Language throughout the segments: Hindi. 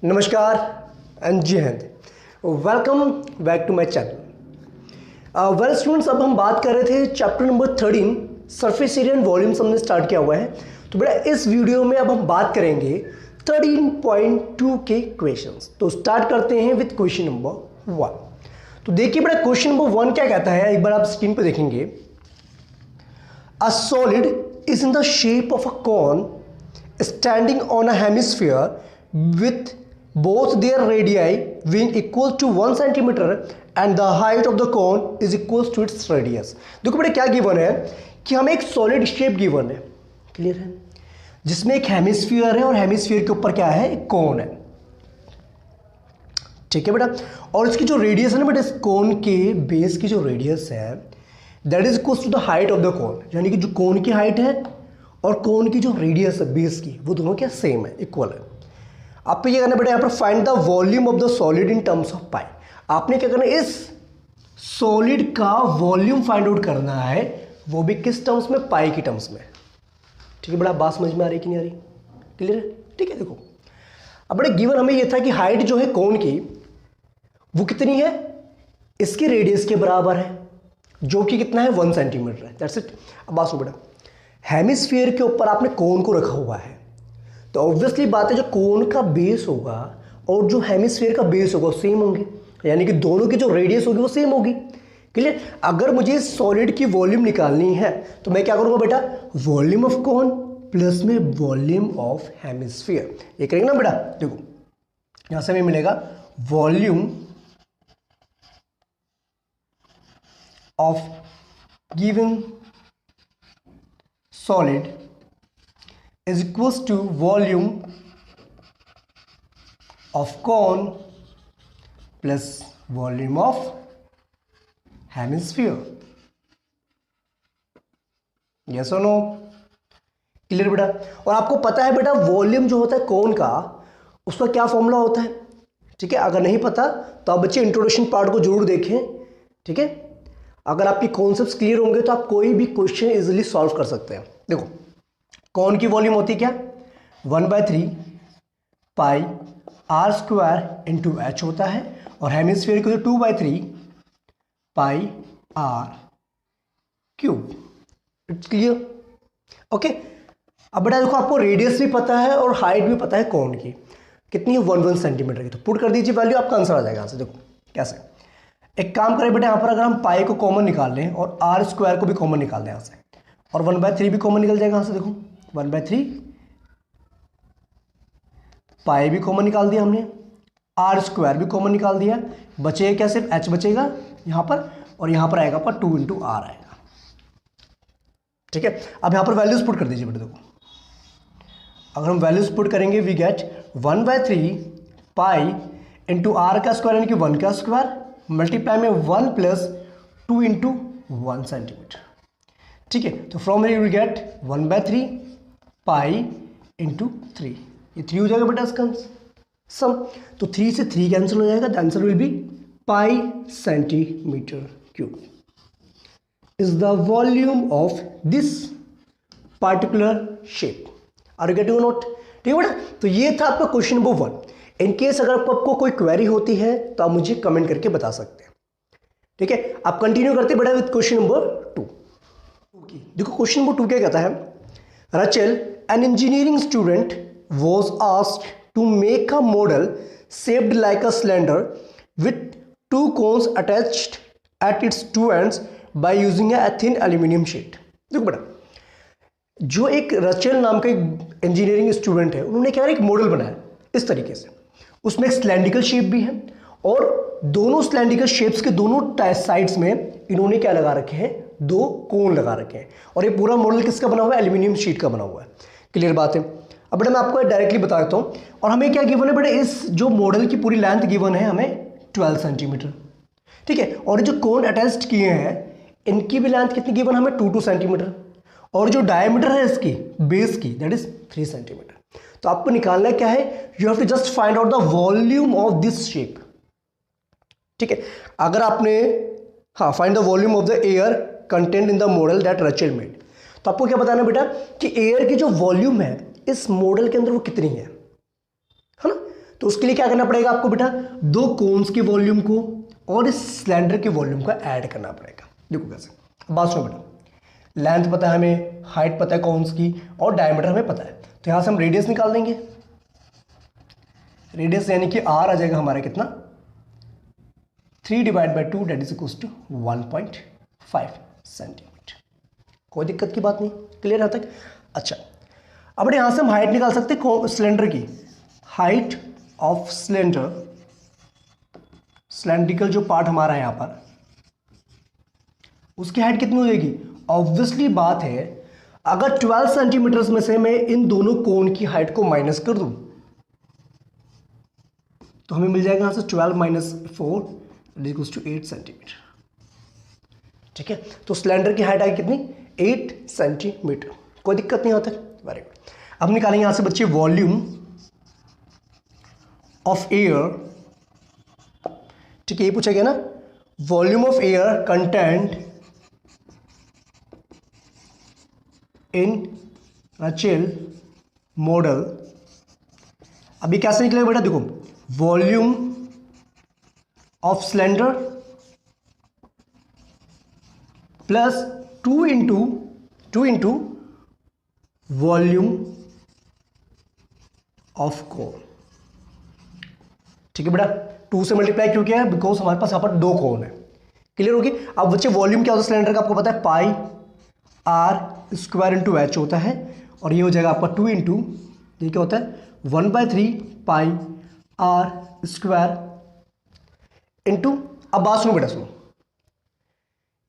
नमस्कार and Jai Hind. Welcome back to my channel. Well students, अब हम बात कर रहे थे chapter number 13 surface area and volumes हमने स्टार्ट किया हुआ है। तो बेटा इस वीडियो में अब हम बात करेंगे 13.2 के क्वेश्चंस। तो स्टार्ट करते हैं विद क्वेश्चन नंबर 1। तो देखिए बेटा क्वेश्चन नंबर 1 क्या कहता है, एक बार आप स्क्रीन पर देखेंगे। A solid is in the shape of a cone standing on a hemisphere with both their radii being equal to 1 centimeter and the height of the cone is equal to its radius। देखो बेटा क्या गिवन है कि हमें एक सॉलिड शेप गिवन है, क्लियर है, जिसमें एक हेमिस्फीयर है और हेमिस्फीयर के ऊपर क्या है, एक कोन है। ठीक है बेटा, और इसकी जो रेडियस है ना बेटा, इस कोन के बेस की जो रेडियस है that is equal to the height of the cone, यानी कि जो कोन की हाइट है और कोन की जो रेडियस है बेस की, वो दोनों क्या सेम है, इक्वल है। आपको ये करना बेटा, यहाँ पर find the volume of the solid in terms of pi. आपने क्या करना है, इस सॉलिड का वॉल्यूम फाइंड आउट करना है, वो भी किस टर्म्स में, पाई की टर्म्स में। ठीक है बेटा, बात समझ में आ रही कि नहीं आ रही, क्लियर है। ठीक है, देखो अब बेटा गिवन हमें ये था कि हाइट जो है कोन की वो कितनी है, इसकी रेडियस के बराबर है, जो कि कितना है, 1 सेंटीमीटर है। That's it. अब बात सुनो बेटा, हेमिस्फीयर के ऊपर आपने कोन को रखा हुआ है, तो ऑब्वियसली बात है जो कोन का बेस होगा और जो हेमिस्फीयर का बेस होगा सेम होंगे, यानी कि दोनों की जो रेडियस होगी वो सेम होगी, क्लियर। अगर मुझे सॉलिड की वॉल्यूम निकालनी है तो मैं क्या करूंगा बेटा, वॉल्यूम ऑफ कोन प्लस में वॉल्यूम ऑफ हेमिस्फीयर, ये करेंगे ना बेटा। देखो यहां से हमें मिलेगा volume of given solid is equals to volume of cone plus volume of hemisphere। yes or no, clear बेटा। और आपको पता है बेटा वॉल्यूम जो होता है कोन का, उसका क्या फॉर्मूला होता है, ठीक है। अगर नहीं पता तो आप बच्चे इंट्रोडक्शन पार्ट को जरूर देखें, ठीक है। अगर आपके कॉन्सेप्ट्स क्लियर होंगे तो आप कोई भी क्वेश्चन इजीली सॉल्व कर सकते हैं। देखो कौन की वॉल्यूम होती है क्या, 1/3 pi r square into h होता है, और हेमिस्फीयर को 2/3 pi r cube. It's clear, okay. अब बेटा देखो आपको रेडियस भी पता है और हाइट भी पता है कौन की कितनी है, 1 सेंटीमीटर की। तो पुट कर दीजिए वैल्यू, आपका आंसर आ जाएगा यहाँ से। देखो कैसे, एक काम करें बेटा, यहाँ पर अगर हम पाई को कॉमन निकाल लें और आर स्क्वायर को भी कॉमन निकाल दें यहाँ से, और 1/3 भी कॉमन निकल जाएगा यहाँ से। देखो 1/3 पाई भी कॉमन निकाल दिया हमने, आर स्क्वायर भी कॉमन निकाल दिया, बचेगा क्या, सिर्फ एच बचेगा यहाँ पर, और यहाँ पर आएगा आपका 2 × आर आएगा। ठीक है, अब यहाँ पर वैल्यूज पुट कर दीजिए बेटा। देखो अगर हम वैल्यूज पुट करेंगे we get 1/3 pi into r का स्क्वायर यानी कि 1 का स्क्वायर मल्टीप्लाई में 1 + 2 × 1 सेंटीमीटर। ठीक है, तो from here you will get 1/3 pi into 3, ये 3 हो जाएगा बेटा इसका सम। तो 3 से 3 कैंसिल हो जाएगा, the answer will be pi centimetre cube is the volume of this particular shape. Are you getting note? ठीक है बेटा, तो ये था आपका क्वेश्चन नंबर 1। इन केस अगर आपको कोई क्वेरी होती है तो आप मुझे कमेंट करके बता सकते हैं, ठीक है। आप कंटिन्यू करते बेटा विद क्वेश्चन नंबर 2। देखो क्वेश्चन नंबर 2 क्या कहता है, Rachel an engineering student was asked to make a model shaped like a cylinder with 2 cones attached at its 2 ends by using a thin aluminium sheet. देखो बेटा, जो एक रचेल नाम का एक इंजीनियरिंग स्टूडेंट है, उन्होंने क्या एक मॉडल बनाया इस तरीके से, उसमें एक सिलेंड्रिकल शेप भी है, और दोनों सिलेंड्रिकल शेप्स के दोनों साइड्स में इन्होंने क्या लगा रखे हैं, 2 कोन लगा रखे हैं, और ये पूरा मॉडल किसका बना हुआ है, एल्यूमिनियम शीट का बना हुआ है। क्लियर बात है। अब बेटा मैं आपको डायरेक्टली बता देता हूँ, और हमें क्या गिवन है बेटा, इस जो मॉडल की पूरी लेंथ गिवन है हमें 12 सेंटीमीटर, ठीक है। और जो कोन अटैच्ड किए हैं इनकी भी लेंथ कितनी गिवन हमें, 2 सेंटीमीटर, और जो डायमीटर है इसकी बेस की दैट इज 3 सेंटीमीटर। तो आपको निकालना क्या है, you have to just find out the volume of this shape, ठीक है। अगर आपने find the volume of the air content in the model that Rachel made, तो आपको क्या बताना बेटा कि एयर की जो वॉल्यूम है इस मॉडल के अंदर वो कितनी है ना। तो उसके लिए क्या करना पड़ेगा आपको बेटा, दो कोन्स के वॉल्यूम को और इस सिलेंडर के वॉल्यूम को ऐड करना पड़ेगा। देखो कैसे, बात सुनो बेटा, लेंथ पता है हमें, हाइट पता है कोन्स की, और डायमीटर हमें पता है। तो यहां से हम रेडियस निकाल देंगे। रेडियस यानी कि आर आ जाएगा हमारा कितना, 3/2 that is equals to 1.5 centimetre. कोई दिक्कत की बात नहीं, क्लियर है तक? अच्छा, अब यहां से हम हाइट निकाल सकते हैं सिलेंडर की। हाइट ऑफ सिलेंडर, सिलेंड्रिकल जो पार्ट हमारा है यहां पर, उसकी हाइट कितनी हो जाएगी? ऑब्वियसली बात है, अगर 12 सेंटीमीटर में से मैं इन दोनों कोण की हाइट को माइनस कर दूं तो हमें मिल जाएगा यहां से 12 - 4 इक्वल्स टू 8 सेंटीमीटर। ठीक है, तो सिलेंडर की हाइट आएगी कितनी? 8 सेंटीमीटर। कोई दिक्कत नहीं होता, वेरी गुड। अब निकालेंगे यहां से बच्चे वॉल्यूम ऑफ एयर। ठीक है, ये पूछा गया ना, volume of air content in Rachel model. अभी कैसे निकलेगा बेटा, देखो, volume of cylinder plus 2 into volume of कोन। ठीक है बेटा, 2 से मल्टीप्लाई क्यों किया है? बिकॉज हमारे पास यहाँ पर 2 कोन है। क्लियर होगी? अब बच्चे वॉल्यूम क्या होता है सिलेंडर का, आपको पता है, pi r square into h होता है, और ये हो जाएगा आपका 2 इंटू, ये क्या होता है, 1/3 पाई आर स्क्वायर इंटू। अब बात सुनो बेटा, सुनो,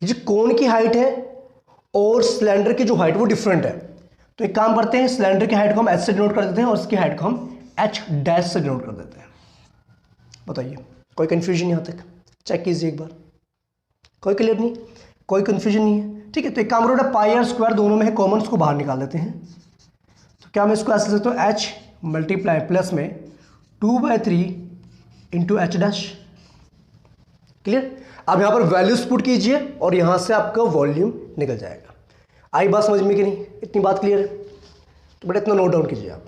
ये जो कोन की हाइट है और सिलेंडर की जो हाइट वो डिफरेंट है। तो एक काम करते हैं, सिलेंडर की हाइट को हम एच से डिनोट कर देते हैं और इसकी हाइट को हम एच डैश से डिनोट कर देते हैं। बताइए, कोई कंफ्यूजन यहां तक? चेक कीजिए एक बार, कोई क्लियर नहीं, कोई कंफ्यूजन नहीं है? ठीक है, तो एक काम करो, पाई आर स्क्वायर दोनों में है कॉमन, उसको बाहर निकाल देते हैं। तो क्या मैं इसको ऐसे लिख सकता हूँ, एच मल्टीप्लाई प्लस में 2/3 इंटू एच डैश। क्लियर? अब यहां पर वैल्यूज पुट कीजिए और यहां से आपका वॉल्यूम निकल जाएगा। आई बात समझ में कि नहीं? इतनी बात क्लियर है? तो बेटा इतना नोट डाउन कीजिए आप।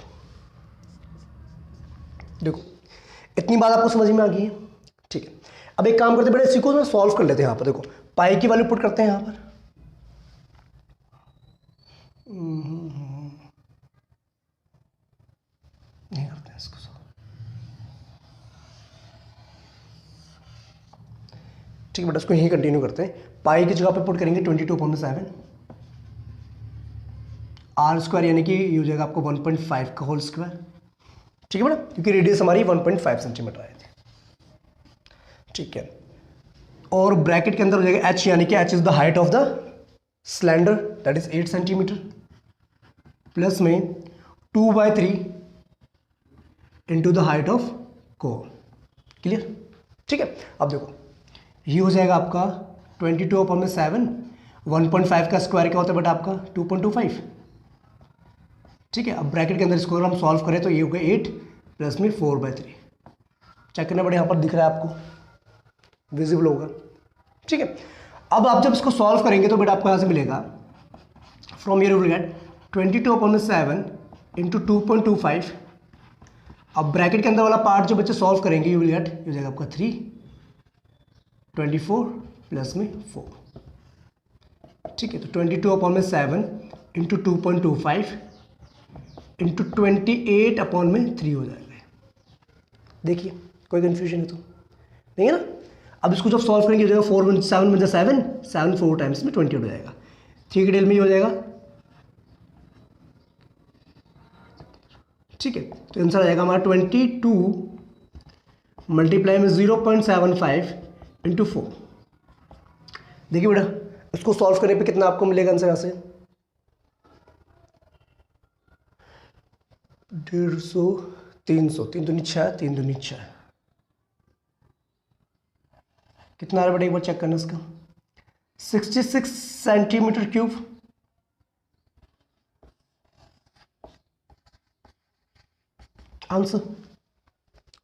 देखो, इतनी बात आपको समझ में आ गई है? ठीक है, अब एक काम करते हैं बेटा, इसी को ना सॉल्व कर लेते हैं। यहां पर देखो, पाई की वैल्यू पुट करते हैं यहां पर। नहीं करते हैं इसको सॉल्व। ठीक है बेटा, इसको यहीं कंटिन्यू करते हैं। पाई की जगह पे पुट करेंगे 22/7 आर स्क्वायर, यानी कि ये हो जाएगा आपको 1.5 का होल स्क्वायर। ठीक है बेटा, क्योंकि रेडियस हमारी 1.5 सेंटीमीटर आई थी। ठीक है, और ब्रैकेट के अंदर हो जाएगा एच, यानी कि H is the height of the cylinder that is 8 centimetre, plus में 2/3 into the height of cone. Clear? ठीक है, अब देखो, ये हो जाएगा आपका 22/7, 1.5 का स्क्वायर क्या होता है बेटा आपका 2.25। ठीक है, अब ब्रैकेट के अंदर इसको अगर हम सॉल्व करें तो ये हो गया 8 प्लस में 4/3। चेक करना पड़ेगा, यहाँ पर दिख रहा है आपको, विजिबल होगा। ठीक है, अब आप जब इसको सॉल्व करेंगे तो बेटा आपको यहाँ से मिलेगा, from here you will get 22/7 into 2.25। अब ब्रैकेट के अंदर वाला पार्ट जो बच्चे सॉल्व करेंगे यू विल गेट, ये हो जाएगा आपका 3, 24 प्लस में 4। ठीक है, तो 22/7 इंटू 2.25 इंटू 28/3 हो जाएगा। देखिए, कोई कंफ्यूजन है तो नहीं है ना? अब इसको जब सॉल्व करेंगे हो जाएगा 4 × 7 = 7, 7 4 टाइम्स में 28 हो जाएगा। 3 के डेल में ही हो जाएगा। ठीक है, तो आंसर आ जाएगा हमारा 22 मल्टीप्लाई में 0.75 इंटू 4। देखिए बेटा, इसको सॉल्व करने पे कितना आपको मिलेगा आंसर यहाँ से? 150, 300, 3 दूनी 6, 3 दूनी 6, कितना आ रहा है बेटा एक बार चेक करना इसका, 66 सेंटीमीटर क्यूब। आंसर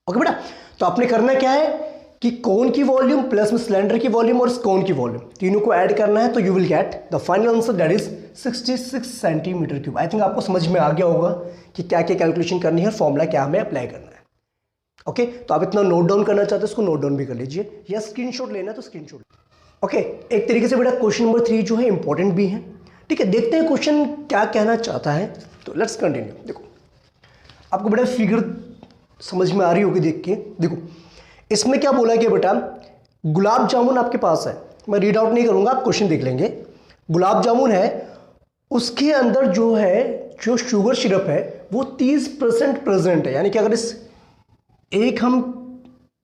ओके बेटा। तो आपने करना क्या है कि कोन की वॉल्यूम प्लस में सिलेंडर की वॉल्यूम और कोन की वॉल्यूम तीनों को ऐड करना है, तो you will get the final answer that is 66 centimetre cube. I think आपको समझ में आ गया होगा कि क्या क्या कैलकुलेशन करनी है, फॉर्मूला क्या हमें अप्लाई करना है। ओके, तो आप इतना नोट डाउन करना चाहते हो इसको नोट डाउन भी कर लीजिए, या स्क्रीनशॉट लेना है तो स्क्रीनशॉट। ओके, एक तरीके से बेटा क्वेश्चन नंबर 3 जो है इंपॉर्टेंट भी है। ठीक है, देखते हैं क्वेश्चन क्या कहना चाहता है। तो लेट्स कंटिन्यू। देखो आपको बेटा फिगर समझ में आ रही होगी देख के। देखो इसमें क्या बोला गया बेटा, गुलाब जामुन आपके पास है, मैं रीड आउट नहीं करूंगा, आप क्वेश्चन देख लेंगे। गुलाब जामुन है, उसके अंदर जो है जो शुगर सिरप है वो 30% प्रेजेंट है। यानी कि अगर इस एक हम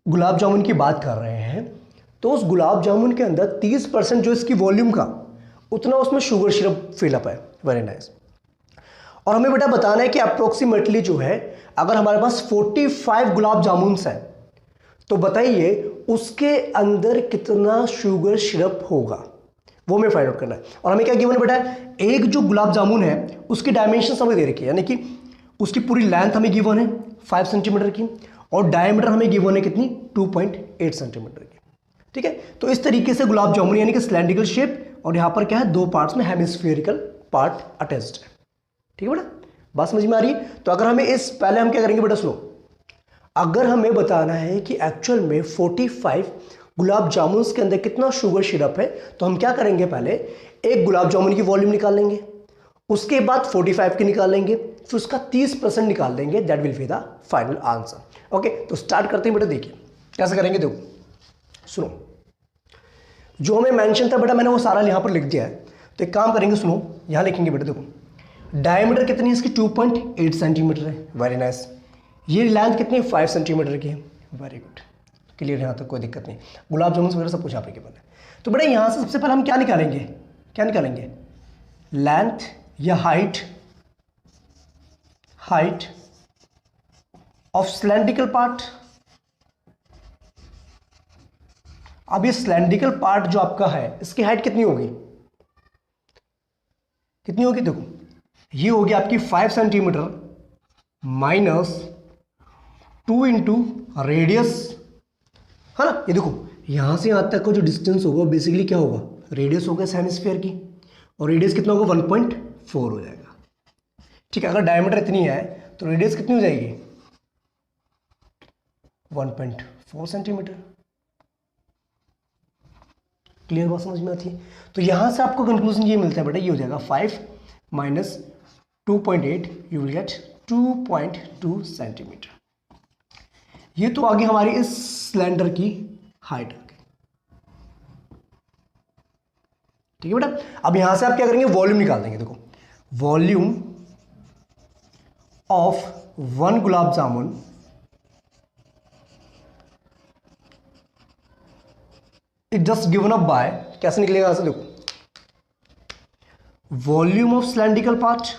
गुलाब जामुन की बात कर रहे हैं तो उस गुलाब जामुन के अंदर 30% जो इसकी वॉल्यूम का उतना उसमें शुगर सिरप फिलअप है। Very nice. और हमें बेटा बताना है कि अप्रोक्सीमेटली जो है अगर हमारे पास 45 गुलाब जामुन्स हैं तो बताइए उसके अंदर कितना शुगर सिरप होगा, वो हमें फाइंड आउट करना है। और हमें क्या गिवन है बेटा, एक जो गुलाब जामुन है उसकी डायमेंशन हमें दे रखी है, यानी कि उसकी पूरी लेंथ हमें गिवन है 5 सेंटीमीटर की, और डायमीटर हमें गिवन है कितनी 2.8 सेंटीमीटर की। ठीक है, तो इस तरीके से गुलाब जामुन यानी कि सिलेंड्रिकल शेप, और यहां पर क्या है दो पार्ट्स में हेमिस्फेरिकल पार्ट अटैच्ड है। ठीक है बेटा, बात समझ में आ रही है। तो अगर हमें इस पहले हम क्या करेंगे बेटा, सुनो, अगर हमें बताना है कि एक्चुअल में 45 गुलाब जामुन के अंदर कितना शुगर सिरप है तो हम क्या करेंगे, पहले एक गुलाब जामुन की वॉल्यूम निकाल लेंगे, उसके बाद 45 की निकाल लेंगे, फिर उसका 30% निकाल देंगे, that will be the final answer. Okay, तो स्टार्ट करते हैं बेटा। देखिए कैसे करेंगे, देखो सुनो, जो हमें मेंशन था बेटा मैंने वो सारा यहां पर लिख दिया है। तो एक काम करेंगे, सुनो यहां लिखेंगे बेटा, देखो डायमीटर कितनी है इसकी 2.8 सेंटीमीटर है। Very nice. ये लेंथ कितनी 5 सेंटीमीटर की है। वेरी गुड, क्लियर, यहाँ तक कोई दिक्कत नहीं। गुलाब जामुन वगैरह सब कुछ यहाँ पे गिवन है। तो बेटा यहाँ से सबसे पहले हम क्या निकालेंगे, क्या निकालेंगे, लेंथ या हाइट ऑफ सिलेंड्रिकल पार्ट। अब ये सिलेंड्रिकल पार्ट जो आपका है इसकी हाइट कितनी होगी, कितनी होगी, देखो ये होगी आपकी 5 सेंटीमीटर माइनस 2 इंटू रेडियस, है ना। ये देखो यहां से यहां तक का जो डिस्टेंस होगा बेसिकली क्या होगा, रेडियस होगा इस हेमिस्फीयर की, और रेडियस कितना होगा 1.4 हो जाएगा। ठीक है, अगर डायमीटर इतनी है तो रेडियस कितनी हो जाएगी 1.4 सेंटीमीटर। क्लियर बात समझ में आती है। तो यहां से आपको कंक्लूजन ये मिलता है बेटा, ये हो जाएगा 5 minus 2.8, you will get 2.2 centimetre. ये तो आगे हमारी इस सिलेंडर की हाइट आ गई। ठीक है बेटा, अब यहां से आप क्या करेंगे, वॉल्यूम निकाल देंगे। देखो volume of 1 gulab jamun it just given up bye, कैसे निकलेगा यहां से, देखो volume of cylindrical part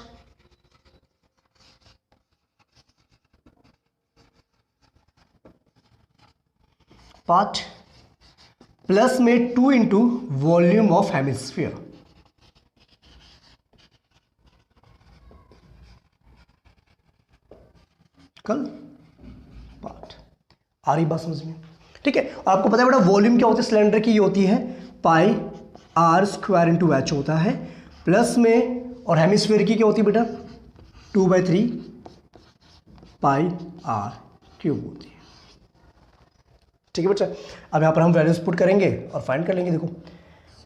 plus में 2 इंटू वॉल्यूम ऑफ हेमिस्फीयर। कल पार्ट आ रही बात समझ में। ठीक है, और आपको पता है बेटा वॉल्यूम क्या होती है सिलेंडर की, ये होती है pi r square into h होता है, प्लस में, और हेमिस्फीयर की क्या होती है बेटा 2/3 पाई आर क्यूब होती है। ठीक है बच्चा, अब यहाँ पर हम वैल्यूज पुट करेंगे और फाइंड कर लेंगे। देखो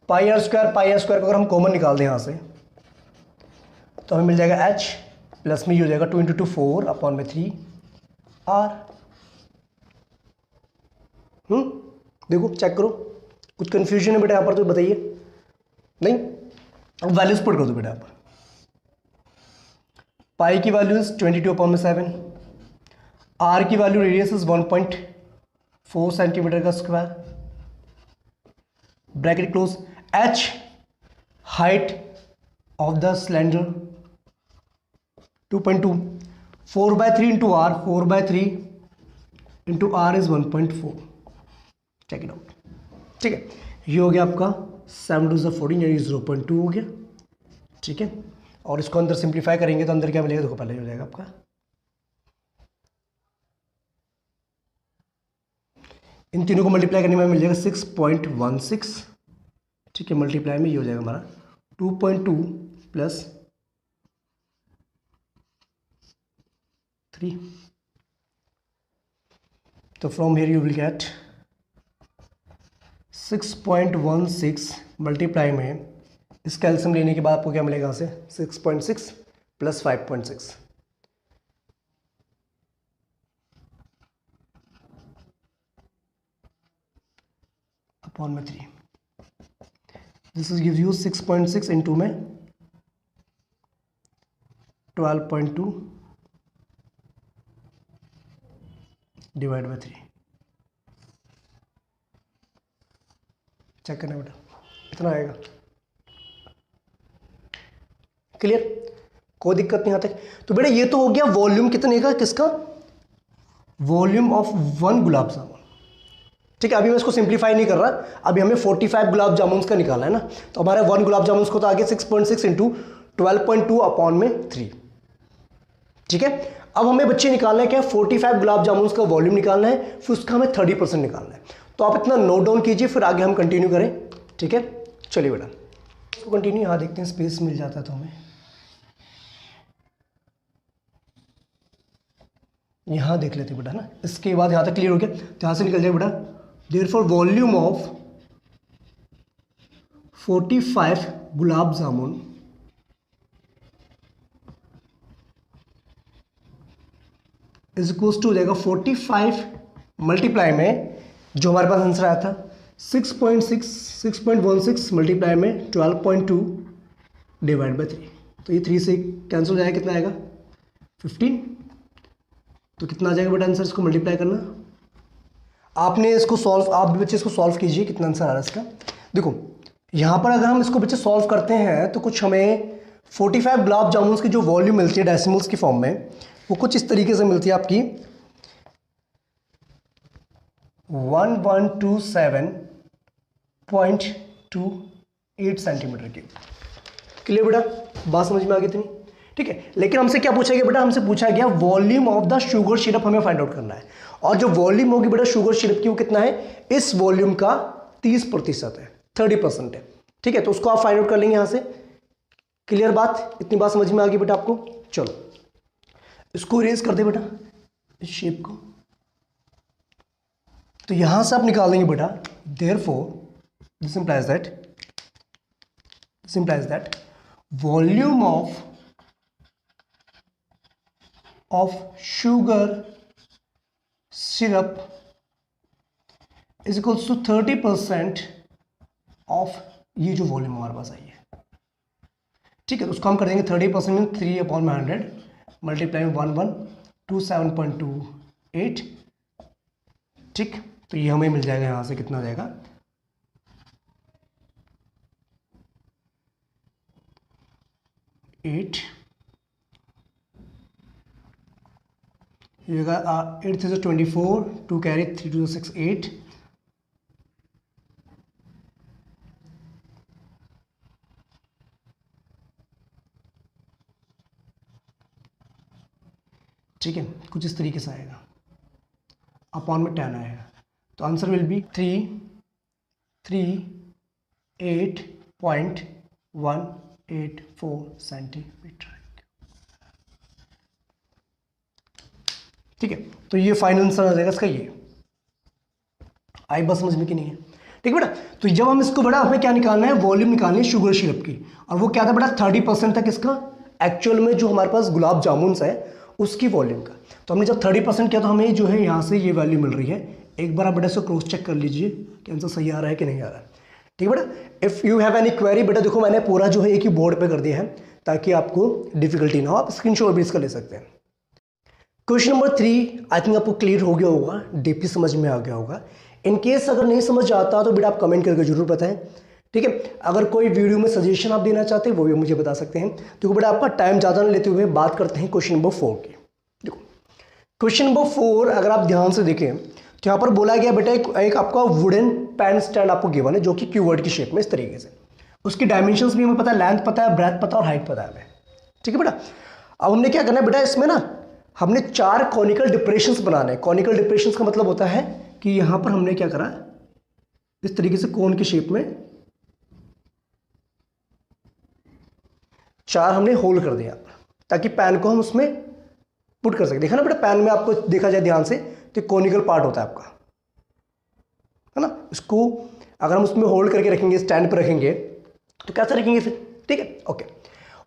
पाई आर स्क्वायर को अगर हम कॉमन निकाल दें यहाँ से तो हमें मिल जाएगा एच, प्लस में ये हो जाएगा 2 इंटू 2 4 अपॉन में 3 आर। देखो चेक करो, कुछ कंफ्यूजन है बेटा यहाँ पर तो बताइए, नहीं। अब वैल्यूज पुट कर दो बेटा यहाँ पर। पाई की वैल्यूज 22/7, आर की वैल्यू रेडियस इज 1.4 सेंटीमीटर का square, bracket close, h height of the cylinder 2.2, 4/3 into r, 4/3 into r is 1.4, check it out. ठीक है, ये हो गया आपका 7 2 14 यानी 0.2 हो गया। ठीक है, और इसको अंदर सिंप्लीफाई करेंगे तो अंदर क्या मिलेगा, देखो पहले हो जाएगा आपका इन तीनों को मल्टीप्लाई करने में मिल जाएगा 6.16। ठीक है, मल्टीप्लाई में ये हो जाएगा हमारा 2.2 प्लस 3। तो from here you will get 6.16 multiply में इसका एलसीएम लेने के बाद आपको क्या मिलेगा यहाँ से 6.6 प्लस 5.6 अपॉन में 3. This is give you 6.6 into में 12.2 डिवाइड बाई 3. चेक करना बेटा इतना आएगा. क्लियर, कोई दिक्कत नहीं आता. तो बेटा ये तो हो गया वॉल्यूम कितने का, किसका, वॉल्यूम ऑफ 1 गुलाब जामुन. ठीक है, अभी मैं इसको सिंप्लीफाई नहीं कर रहा, अभी हमें 45 गुलाब जामुन का निकालना है ना. तो हमारे 1 गुलाब जामुन को तो आगे 6.6 इंटू 12.2 अपॉन में 3. ठीक है, अब हमें बच्चे निकालना है क्या, 45 गुलाब जामुन का वॉल्यूम निकालना है, फिर उसका हमें 30% निकालना है. तो आप इतना नोट डाउन कीजिए, फिर आगे हम कंटिन्यू करें. ठीक है, चलिए बेटा इसको कंटिन्यू. यहाँ देखते हैं स्पेस मिल जाता है तो हमें यहाँ देख लेते बेटा ना. इसके बाद यहाँ तक क्लियर हो गया, तो यहाँ से निकल जाए बेटा. Therefore volume of 45 gulab jamun is equals to हो जाएगा 45 मल्टीप्लाई में जो हमारे पास आंसर आया था 6.16 मल्टीप्लाई में 12.2 डिवाइड बाई 3. तो ये 3 से कैंसिल हो जाएगा, कितना आएगा 15. तो कितना आ जाएगा बेटा आंसर, इसको मल्टीप्लाई करना. आपने इसको सॉल्व, आप भी बच्चे इसको सॉल्व कीजिए, कितना आंसर आ रहा है इसका. देखो यहाँ पर अगर हम इसको बच्चे सॉल्व करते हैं तो कुछ हमें 45 गुलाब जामुन की जो वॉल्यूम मिलती है डेसिमल्स की फॉर्म में, वो कुछ इस तरीके से मिलती है आपकी 1127.28 सेंटीमीटर क्यूब. क्लियर बेटा, बात समझ में आ गई इतनी. ठीक है, लेकिन हमसे क्या पूछा गया बेटा, हमसे पूछा गया volume of the sugar syrup हमें फाइंड आउट करना है. और जो वॉल्यूम होगी बेटा शुगर सिरप की वो कितना है, इस वॉल्यूम का 30% है, 30% है. ठीक है, तो उसको आप फाइंड आउट कर लेंगे यहाँ से. क्लियर बात, इतनी बात समझ में आ गई बेटा आपको. चलो इसको इरेज कर दे बेटा, इस शेप को. तो यहां से आप निकाल देंगे बेटा, therefore this implies that volume of sugar syrup is equals to 30% of ये जो वॉल्यूम हमारे पास आई है. ठीक है, तो उसको हम कर देंगे 30% में 3/100 मल्टीप्लाई में 1127.28. ठीक, तो ये हमें मिल जाएगा यहां से, कितना हो जाएगा 8. ये होगा 8 से 24, 2 कैरी 3 to 6 8. ठीक है, कुछ इस तरीके से आएगा, अपॉन में 10 आएगा. तो आंसर विल बी 338.184 सेंटीमीटर. ठीक है, तो ये फाइनल आंसर आ जाएगा इसका. ये आई बस समझ में कि नहीं है. ठीक है बेटा, तो जब हम इसको बड़ा हमें क्या निकालना है, वॉल्यूम निकालनी है शुगर सिरप की. और वो क्या था बेटा 30% तक इसका एक्चुअल में जो हमारे पास गुलाब जामुन है उसकी वॉल्यूम का. तो हमने जब 30% किया तो हमें जो है यहाँ से ये वैल्यू मिल रही है. एक बार आप बेटा इसको क्रॉस चेक कर लीजिए कि आंसर सही आ रहा है कि नहीं आ रहा है. ठीक है बेटा, if you have any query, बेटा देखो मैंने पूरा जो है एक ही बोर्ड पे कर दिया है ताकि आपको डिफिकल्टी ना हो, आप स्क्रीनशॉट भी इसका ले सकते हैं. क्वेश्चन नंबर 3 आई थिंक आपको क्लियर हो गया होगा, डीपली समझ में आ गया होगा. इन केस अगर नहीं समझ आता तो बेटा आप कमेंट करके जरूर बताएं. ठीक है, अगर कोई वीडियो में सजेशन आप देना चाहते हैं वो भी मुझे बता सकते हैं. देखो बेटा आपका टाइम ज़्यादा न लेते हुए बात करते हैं क्वेश्चन नंबर 4 की. देखो क्वेश्चन नंबर 4 अगर आप ध्यान से देखें तो यहाँ पर बोला गया बेटा एक आपका वुडन पेन स्टैंड आपको गिवन है जो कि क्यूवर्ड की शेप में इस तरीके से. उसकी डायमेंशंस भी हमें पता है, लेंथ पता है, ब्रेथ पता है और हाइट पता है हमें. ठीक है बेटा, अब हमने क्या करना है बेटा, इसमें ना हमने 4 कॉनिकल डिप्रेशंस बनाने हैं. कॉनिकल डिप्रेशंस का मतलब होता है कि यहाँ पर हमने क्या करा, इस तरीके से कोन की शेप में 4 हमने होल कर दिया ताकि पैन को हम उसमें पुट कर सकें. देखा ना बेटा, पैन में आपको देखा जाए ध्यान से तो कॉनिकल पार्ट होता है आपका, है ना। इसको अगर हम उसमें होल्ड करके रखेंगे, स्टैंड पर रखेंगे, तो कैसे रखेंगे फिर, ठीक है, ओके।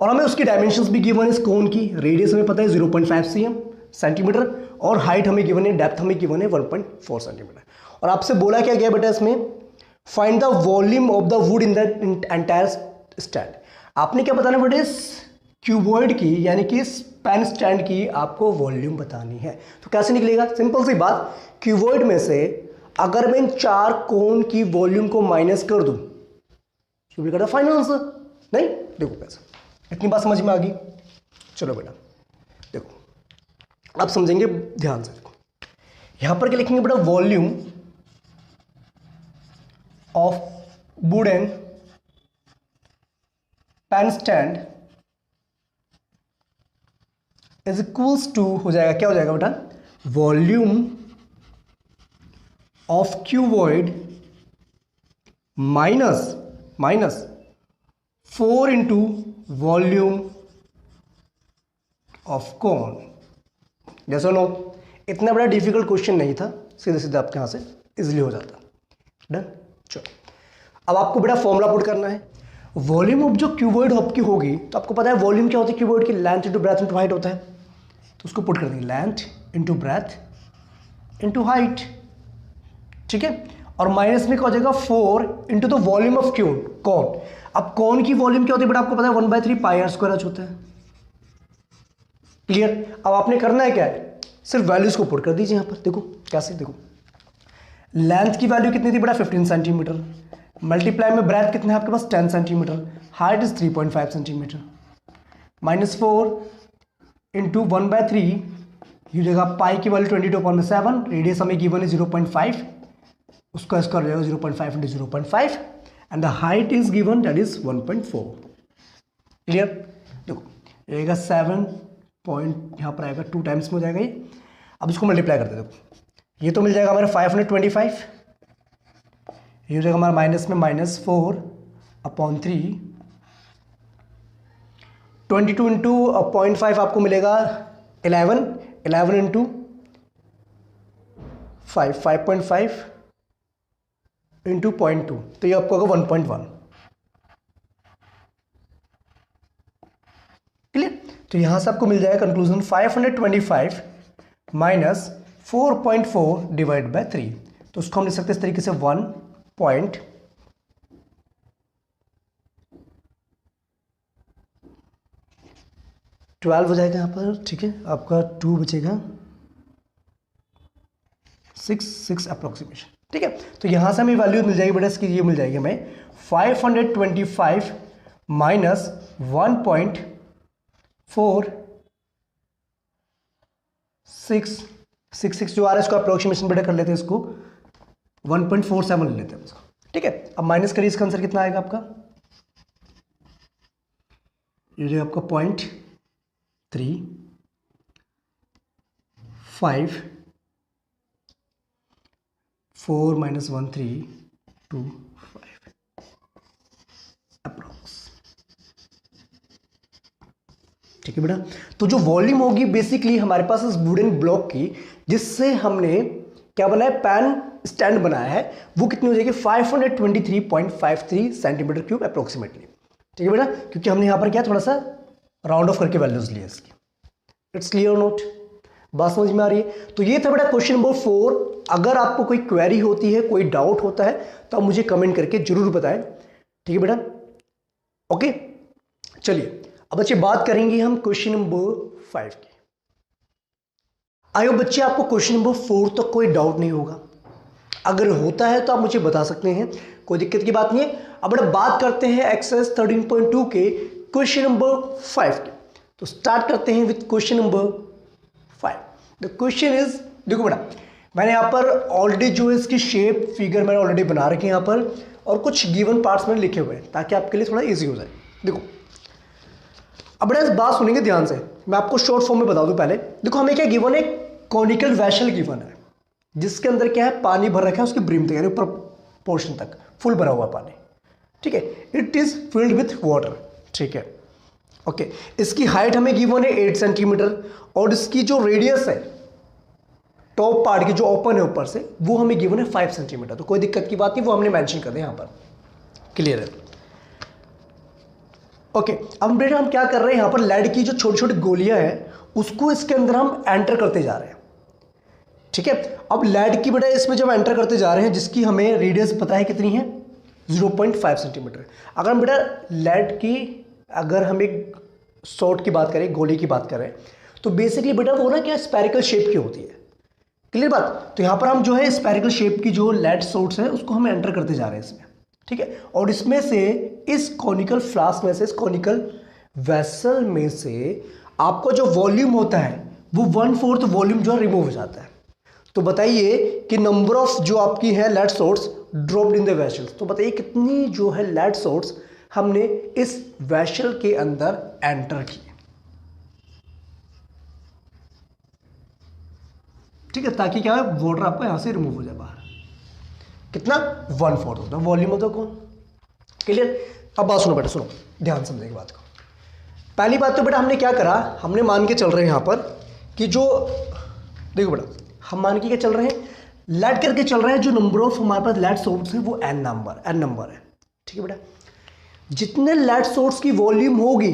और हमें उसकी डायमेंशंस भी गिवन है इस कोन की। रेडियस हमें पता है 0.5 सेंटीमीटर, और हाइट हमें गिवन है, डेप्थ हमें गिवन है 1.4 सेंटीमीटर। और आपसे बोला क्या गया बेटा इसमें, find the volume of the would in the entire stand. आपने क्या बताना बेटा, इस क्यूबॉइड की यानी कि इस पेन स्टैंड की आपको वॉल्यूम बतानी है। तो कैसे निकलेगा, सिंपल सी बात, क्यूबॉइड में से अगर मैं इन 4 कोन की वॉल्यूम को माइनस कर दूं, तो भी करता फाइनल आंसर नहीं। देखो कैसे, इतनी बात समझ में आ गई। चलो बेटा देखो, आप समझेंगे ध्यान से। देखो यहां पर क्या लिखेंगे बेटा, volume of wooden pen stand is equals to, हो जाएगा क्या हो जाएगा बेटा, volume of cuboid minus 4 into volume of cone. जैसा नो, इतना बड़ा डिफिकल्ट क्वेश्चन नहीं था, सीधे सीधे आपके यहां से इजिली हो जाता। डन। चलो अब आपको बेटा फॉर्मूला पुट करना है। वॉल्यूम ऑफ जो क्यूबॉइड आपकी होगी, तो आपको पता है वॉल्यूम क्या होती है क्यूबॉइड की, length into breadth into height होता है। तो उसको पुट कर देंगे, length into breadth into height, ठीक है। और माइनस में क्या हो जाएगा, 4 इंटू द वॉल्यूम ऑफ कौन। अब कौन की वॉल्यूम क्या होती है बेटा, आपको पता है 1/3 पाई आर स्क्वायर होता है। क्लियर। अब आपने करना है क्या है, सिर्फ वैल्यूज को पुट कर दीजिए यहां पर। देखो कैसे, देखो लेंथ की वैल्यू कितनी थी बेटा 15 सेंटीमीटर, मल्टीप्लाई में ब्रेथ कितना है आपके पास 10 centimetre, height is 3.5 centimetre, -4 into 1/3, ये जगह पाई की वैल्यू 22/7, रेडियस हमें गिवन है 0.5, उसका स्क्वायर हो जाएगा 0.5 into 0.5, and the height is given that is 1.4। Clear. देखो रहेगा 7 पॉइंट, यहाँ पर आएगा 2 टाइम्स में हो जाएगा ये। अब इसको मल्टीप्लाई करते, देखो ये तो मिल जाएगा हमारे 525, ये हो जाएगा हमारा माइनस में -4/3, 22 इंटू 0.5 आपको मिलेगा 11 इंटू 5.5 इंटू 0.2, तो ये आपको होगा 1.1। क्लियर। तो यहां से आपको मिल जाएगा कंक्लूजन 525 माइनस 4.4 डिवाइड बाय 3। तो उसको हम लिख सकते हैं इस तरीके से 1.12 हो जाएगा यहां पर, ठीक है। आपका 2 बचेगा 6 अप्रोक्सीमेशन, ठीक है। तो यहां से हमें वैल्यू मिल जाएगी बेटा इसकी, ये मिल जाएगी हमें 525 माइनस 1.46 जो आ रहा है, इसको अप्रोक्सीमेशन बेटा कर लेते हैं, इसको 1.47 ले लेते हैं इसको, ठीक है। अब माइनस करिए, इसका आंसर कितना आएगा आपका, ये जो आपका 0.35 4 माइनस 1325 अप्रोक्स, ठीक है बेटा। तो जो वॉल्यूम होगी बेसिकली हमारे पास इस वुडन ब्लॉक की, जिससे हमने क्या बनाया, पैन स्टैंड बनाया है, वो कितनी हो जाएगी 523.53 सेंटीमीटर क्यूब अप्रोक्सीमेटली, ठीक है बेटा। क्योंकि हमने यहां पर क्या थोड़ा सा राउंड ऑफ करके वैल्यूज लिए इसकी। इट्स क्लियर नोट, बात समझ में आ रही है। तो ये था बेटा क्वेश्चन नंबर 4। अगर आपको कोई क्वेरी होती है, कोई डाउट होता है, तो आप मुझे कमेंट करके जरूर बताएं, ठीक है बेटा, ओके। चलिए अब बच्चे बात करेंगे हम क्वेश्चन नंबर 5 की। आई होप बच्चे आपको क्वेश्चन नंबर 4 तक कोई डाउट नहीं होगा। अगर होता है तो आप मुझे बता सकते हैं, कोई दिक्कत की बात नहीं है। अब बेटा बात करते हैं एक्सरसाइज 13.2 के क्वेश्चन नंबर 5 के। तो स्टार्ट करते हैं with question number 5। The question is, देखो बेटा मैंने यहाँ पर ऑलरेडी जो है इसकी शेप फिगर मैंने ऑलरेडी बना रखी है यहाँ पर, और कुछ गिवन पार्ट्स मैंने लिखे हुए हैं ताकि आपके लिए थोड़ा इजी हो जाए। देखो अब बेटा इस बात सुनेंगे ध्यान से, मैं आपको शॉर्ट फॉर्म में बता दूं पहले। देखो हमें क्या गिवन है, कॉनिकल वैसल गिवन है, जिसके अंदर क्या है, पानी भर रखा है उसकी ब्रिम तक, यानी ऊपर पोर्शन तक फुल भरा हुआ पानी, ठीक है। It is filled with water, ठीक है, ओके। इसकी हाइट हमें गिवन है 8 सेंटीमीटर, और इसकी जो रेडियस है टॉप पार्ट की जो ओपन है ऊपर से वो हमें गिवन है 5 सेंटीमीटर, तो कोई दिक्कत की बात नहीं, वो हमने मेंशन कर दिया यहाँ पर। क्लियर है? ओके, अब बेटा हम क्या कर रहे हैं, यहाँ पर लेड की जो छोटी छोटी गोलियां हैं उसको इसके अंदर हम एंटर करते जा रहे हैं। ठीक है, अब लेड की बेटा इसमें जब एंटर करते जा रहे हैं, जिसकी हमें रेडियस पता है कितनी है, 0.5 सेंटीमीटर। अगर हम बेटा लेड की, अगर हम एक शॉट की बात करें, गोली की बात करें, तो बेसिकली बेटा वो ना क्या स्फेरिकल शेप की होती है। क्लियर बात? तो यहाँ पर हम जो है स्फेरिकल शेप की जो लेड शॉट्स है उसको हम एंटर करते जा रहे हैं इसमें। ठीक है, और इसमें से, इस कॉनिकल फ्लास्क में से, इस कॉनिकल वेसल में से आपका जो वॉल्यूम होता है वो 1/4 वॉल्यूम जो है रिमूव हो जाता है। तो बताइए कि नंबर ऑफ जो आपकी है lead shots dropped in the vessels, तो बताइए कितनी जो है लेड शॉट्स हमने इस वेसल के अंदर एंटर की। ठीक है, ताकि क्या है, वाटर आपका यहां से रिमूव हो जाए बाहर। कितना? 1/4 होता है वॉल्यूम ऑफ द कौन। क्लियर? अब बात सुनो बेटा, सुनो ध्यान समझने की बात को। पहली बात तो बेटा हमने क्या करा, हमने मान के चल रहे हैं यहां पर कि जो, देखो बेटा हम मान के क्या चल रहे हैं, लेड करके चल रहे हैं, जो नंबर ऑफ हमारे पास लेड सोर्स है वो n नंबर है। ठीक है बेटा, जितने लेड सोर्स की वॉल्यूम होगी,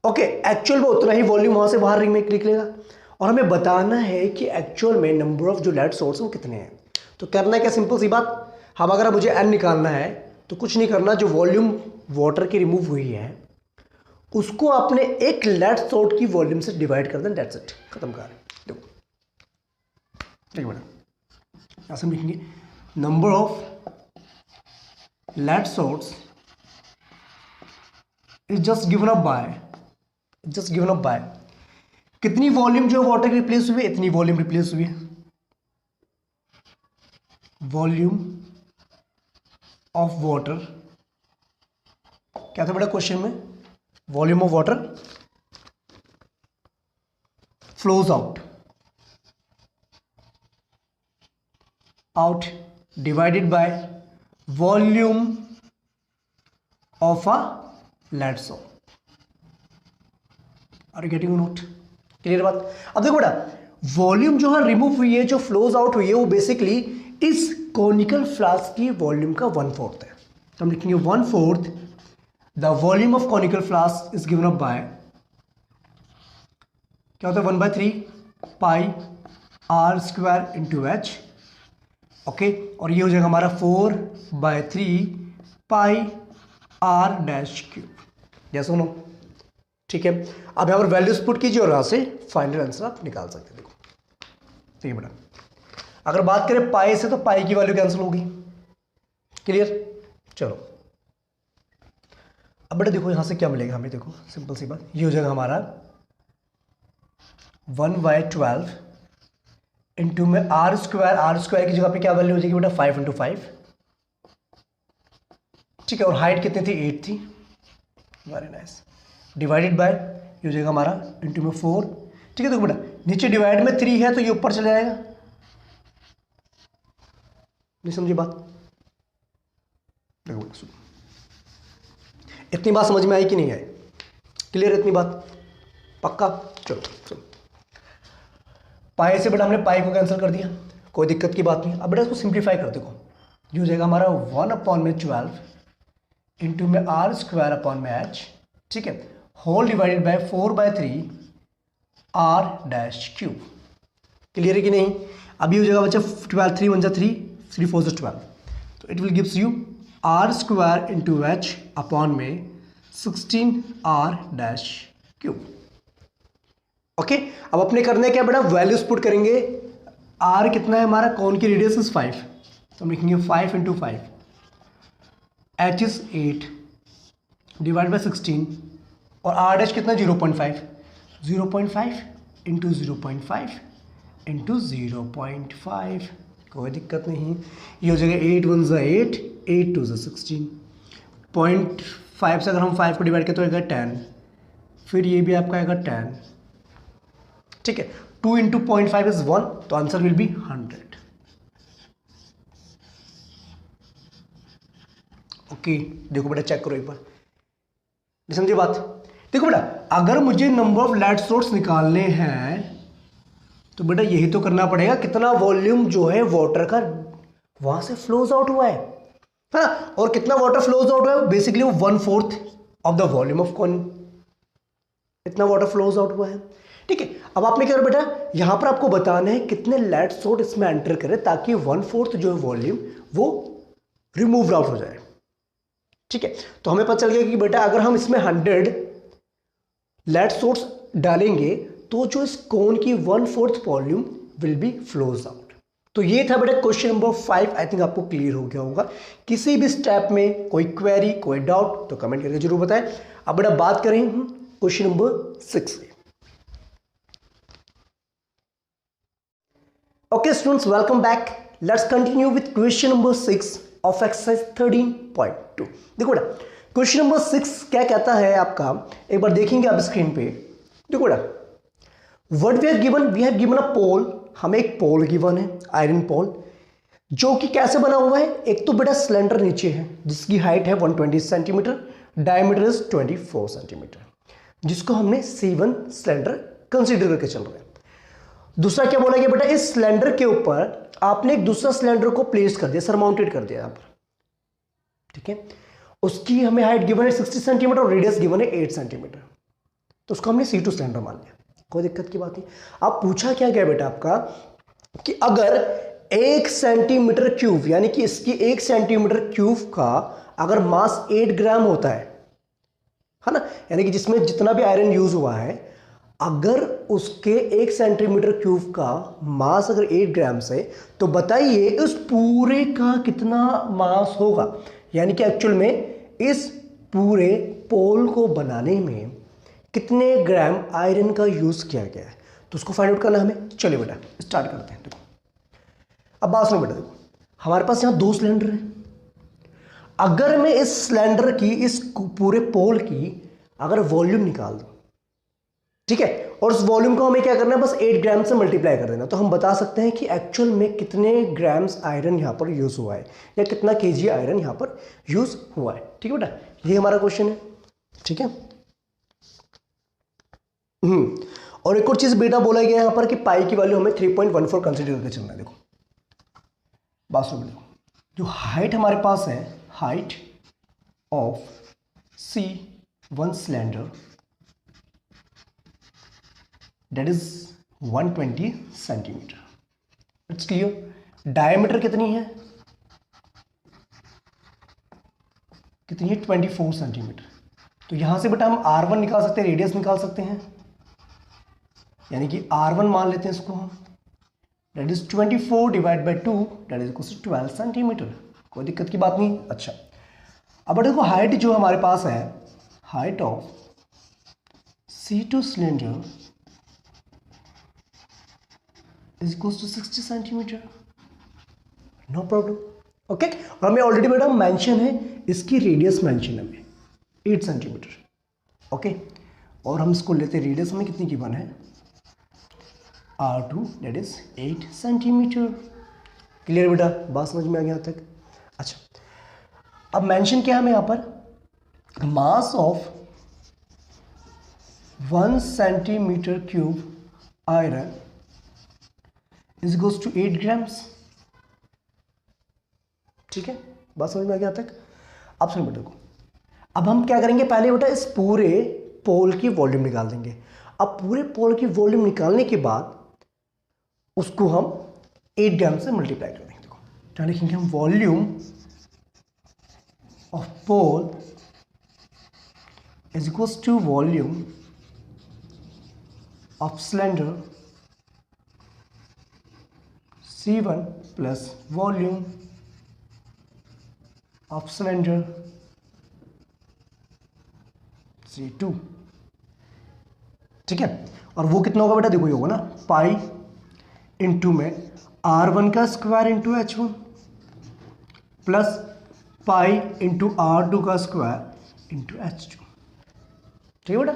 ओके, एक्चुअल में उतना ही वॉल्यूम वहां से बाहर निकलेगा, और हमें बताना है कि एक्चुअल में नंबर ऑफ जो लेड सोर्स है वो कितने हैं। तो करना है क्या, सिंपल सी बात, हम अगर मुझे n निकालना है तो कुछ नहीं करना, जो वॉल्यूम वाटर की रिमूव हुई है उसको आपने एक लेड सोर्स की वॉल्यूम से डिवाइड कर दें, दैट्स इट, खत्म कर। देखो ठीक है बेटा, यहां से हम लिखेंगे number of lead source is just given up by कितनी वॉल्यूम जो वाटर की रिप्लेस हुई है, इतनी वॉल्यूम रिप्लेस हुई है। वॉल्यूम ऑफ वाटर क्या था बेटा क्वेश्चन में, volume of water flows out divided by volume of a lead source. Are you getting note? Clear बात? अब देखो बेटा, वॉल्यूम जो है रिमूव हुई है, जो फ्लोज आउट हुई है, वो बेसिकली इस कॉनिकल फ्लास्क की वॉल्यूम का 1/4 है। तो हम लिखेंगे 1/4 the volume of conical flask is given up by, क्या होता है, 1/3 pi r square into h. Okay, और ये हो जाएगा हमारा 4/3 पाई आर डैश क्यूब। जैसे नो, ठीक है। अब यहाँ पर वैल्यूज पुट कीजिए और यहाँ से फाइनल आंसर आप निकाल सकते हैं। देखो ठीक है बेटा, अगर बात करें पाई से तो पाई की वैल्यू कैंसिल होगी। क्लियर? चलो अब बेटा देखो यहाँ से क्या मिलेगा हमें, देखो सिंपल सी बात, ये हो जाएगा हमारा 1/12 इंटू में आर स्क्वायर की जगह पे क्या वैल्यू हो जाएगी बेटा, 5 × 5। ठीक है, और हाइट कितनी थी, 8 थी। Very nice. डिवाइडेड बाय, ये हो जाएगा हमारा इंटू में 4। ठीक है, देखो बेटा नीचे डिवाइड में 3 है तो ये ऊपर चले जाएगा। नहीं समझी बात? देखो बेटा, इतनी बात समझ में आई कि नहीं आई? क्लियर इतनी बात? पक्का? चलो पाई से बेटा हमने पाई को कैंसिल कर दिया, कोई दिक्कत की बात नहीं। अब बेटा इसको सिंप्लीफाई कर देखो, ये हो जाएगा हमारा 1/12 इंटू में आर स्क्वायर अपॉन में एच। ठीक है, whole divided by 4/3 r dash cube. Clear है कि नहीं? अभी हो जाएगा बच्चा 12, 3 1 3, 3 4 12, तो it will gives you r square into h upon में 16 आर डैश क्यूब। ओके, अब अपने करने क्या बेटा, वैल्यूज पुट करेंगे। आर कितना है हमारा, कौन की रेडियस इज 5, तो हम लिखेंगे 5 × 5, एच इज 8 डिवाइड बाय 16, और आर डैश कितना, 0.5 इंटू 0.5 इंटू 0.5, कोई दिक्कत नहीं। ये हो जाएगा 8 1 × 8, 8 2 × 16, 0.5 से अगर हम 5 को डिवाइड करें तो आएगा 10, फिर ये भी आपका आएगा 10। ठीक है, 2 × 0.5 इज 1, तो आंसर विल बी 100। ओके, देखो बेटा चेक करो एक बार, समझिए बात। देखो बेटा, अगर मुझे नंबर ऑफ लेड सोर्स निकालने हैं तो बेटा यही तो करना पड़ेगा, कितना वॉल्यूम जो है वाटर का वहां से फ्लोज आउट हुआ है ना, और कितना वाटर फ्लोज आउट हुआ है, बेसिकली वो 1/4 of the volume of coin, इतना वाटर फ्लोज आउट हुआ है। ठीक है, अब आपने क्या बेटा यहां पर आपको बताना है कितने लेड सोर्ट इसमें एंटर करे ताकि 1/4 जो है वॉल्यूम वो रिमूव आउट हो जाए। ठीक है, तो हमें पता चल गया कि बेटा अगर हम इसमें 100 लेड सोर्स डालेंगे तो जो इस कोन की 1/4 volume will be flows out. तो ये था बेटा क्वेश्चन नंबर 5। आई थिंक आपको क्लियर हो गया होगा। किसी भी स्टेप में कोई क्वेरी, कोई डाउट तो कमेंट करके जरूर बताएं। अब बेटा बात करें क्वेश्चन नंबर 6 की। Okay students, welcome back. Let's continue with question number 6 of exercise 13.2। देखो बेटा क्वेश्चन नंबर 6 क्या कहता है आपका, एक बार देखेंगे आप स्क्रीन पे। देखो बेटा what we have given a pole, हमें एक पोल गिवन है, आयरन पोल, जो कि कैसे बना हुआ है। एक तो बेटा सिलेंडर नीचे है जिसकी हाइट है 120 सेंटीमीटर, डायमीटर इज 24 सेंटीमीटर, जिसको हमने C1 सिलेंडर कंसीडर करके चल रहे हैं। दूसरा क्या बोला गया बेटा, इस सिलेंडर के ऊपर आपने एक दूसरा सिलेंडर को प्लेस कर दिया, सरमाउंटेड कर दिया यहां पर। ठीक है, उसकी हमें हाइट गिवन है 60 सेंटीमीटर और रेडियस गिवन है 8 सेंटीमीटर, तो उसको हमने C2 सिलेंडर मान लिया, कोई दिक्कत की बात नहीं। अब पूछा क्या गया बेटा आपका कि अगर 1 सेंटीमीटर क्यूब यानी कि इसकी 1 सेंटीमीटर क्यूब का अगर मास 8 ग्राम होता है ना, यानी कि जिसमें जितना भी आयरन यूज हुआ है, अगर उसके 1 सेंटीमीटर क्यूब का मास अगर 8 ग्राम से, तो बताइए उस पूरे का कितना मास होगा। यानी कि एक्चुअल में इस पूरे पोल को बनाने में कितने ग्राम आयरन का यूज किया गया है, तो उसको फाइंड आउट करना हमें। चलिए बेटा स्टार्ट करते हैं। देखो अब बात सुनो बेटा, देखो हमारे पास यहां 2 सिलेंडर हैं। अगर मैं इस सिलेंडर की, इस पूरे पोल की अगर वॉल्यूम निकाल दूं, ठीक है, और उस वॉल्यूम को हमें क्या करना है, बस 8 ग्राम से मल्टीप्लाई कर देना, तो हम बता सकते हैं कि एक्चुअल में कितने ग्राम्स आयरन यहां पर यूज हुआ है, या कितना केजी आयरन यहां पर यूज हुआ है। ठीक है बेटा, ये हमारा क्वेश्चन है। ठीक है, और एक और चीज बेटा बोला गया यहां पर कि पाई की वैल्यू हमें 3.14 कंसीडर करके चलना है। देखो बात सुन लो, जो हाइट हमारे पास है, height of C1 cylinder that is 120 centimetre. It's clear. Diameter कितनी है, 24 सेंटीमीटर। तो यहां से बेटा हम R1 निकाल सकते हैं, रेडियस निकाल सकते हैं, यानी कि R1 मान लेते हैं इसको हम, that is 24 divide by 2 that is equal to 12 centimetre. कोई दिक्कत की बात नहीं। अच्छा अब देखो हाइट जो हमारे पास है, height of C2 cylinder is equal to 60 centimetre, no problem. Okay, और हमें ऑलरेडी बेटा मेंशन है, इसकी रेडियस मेंशन है 8 सेंटीमीटर। ओके, और हम इसको लेते, रेडियस में कितनी गिवन है, R2 that is 8 centimetre. Clear बेटा, बात समझ में आ गया तक। अच्छा अब मेंशन क्या है हमें यहां पर, mass of 1 centimetre cube iron is equals to 8 grams. ठीक है, बात समझ में आ गया तक। अब सुनो बेटा को, अब हम क्या करेंगे, पहले बेटा इस पूरे पोल की वॉल्यूम निकाल देंगे। अब पूरे पोल की वॉल्यूम निकालने के बाद उसको हम 8 ग्राम से मल्टीप्लाई कर देंगे। देखो क्या लिखेंगे हम, volume of pole is equals to volume of cylinder C1 plus volume of cylinder C2। ठीक है, और वो कितना होगा बेटा, देखो ये होगा ना पाई इंटू में R1 का square into H1 plus pi into R2 का स्क्वायर इंटू H2। ठीक है बेटा,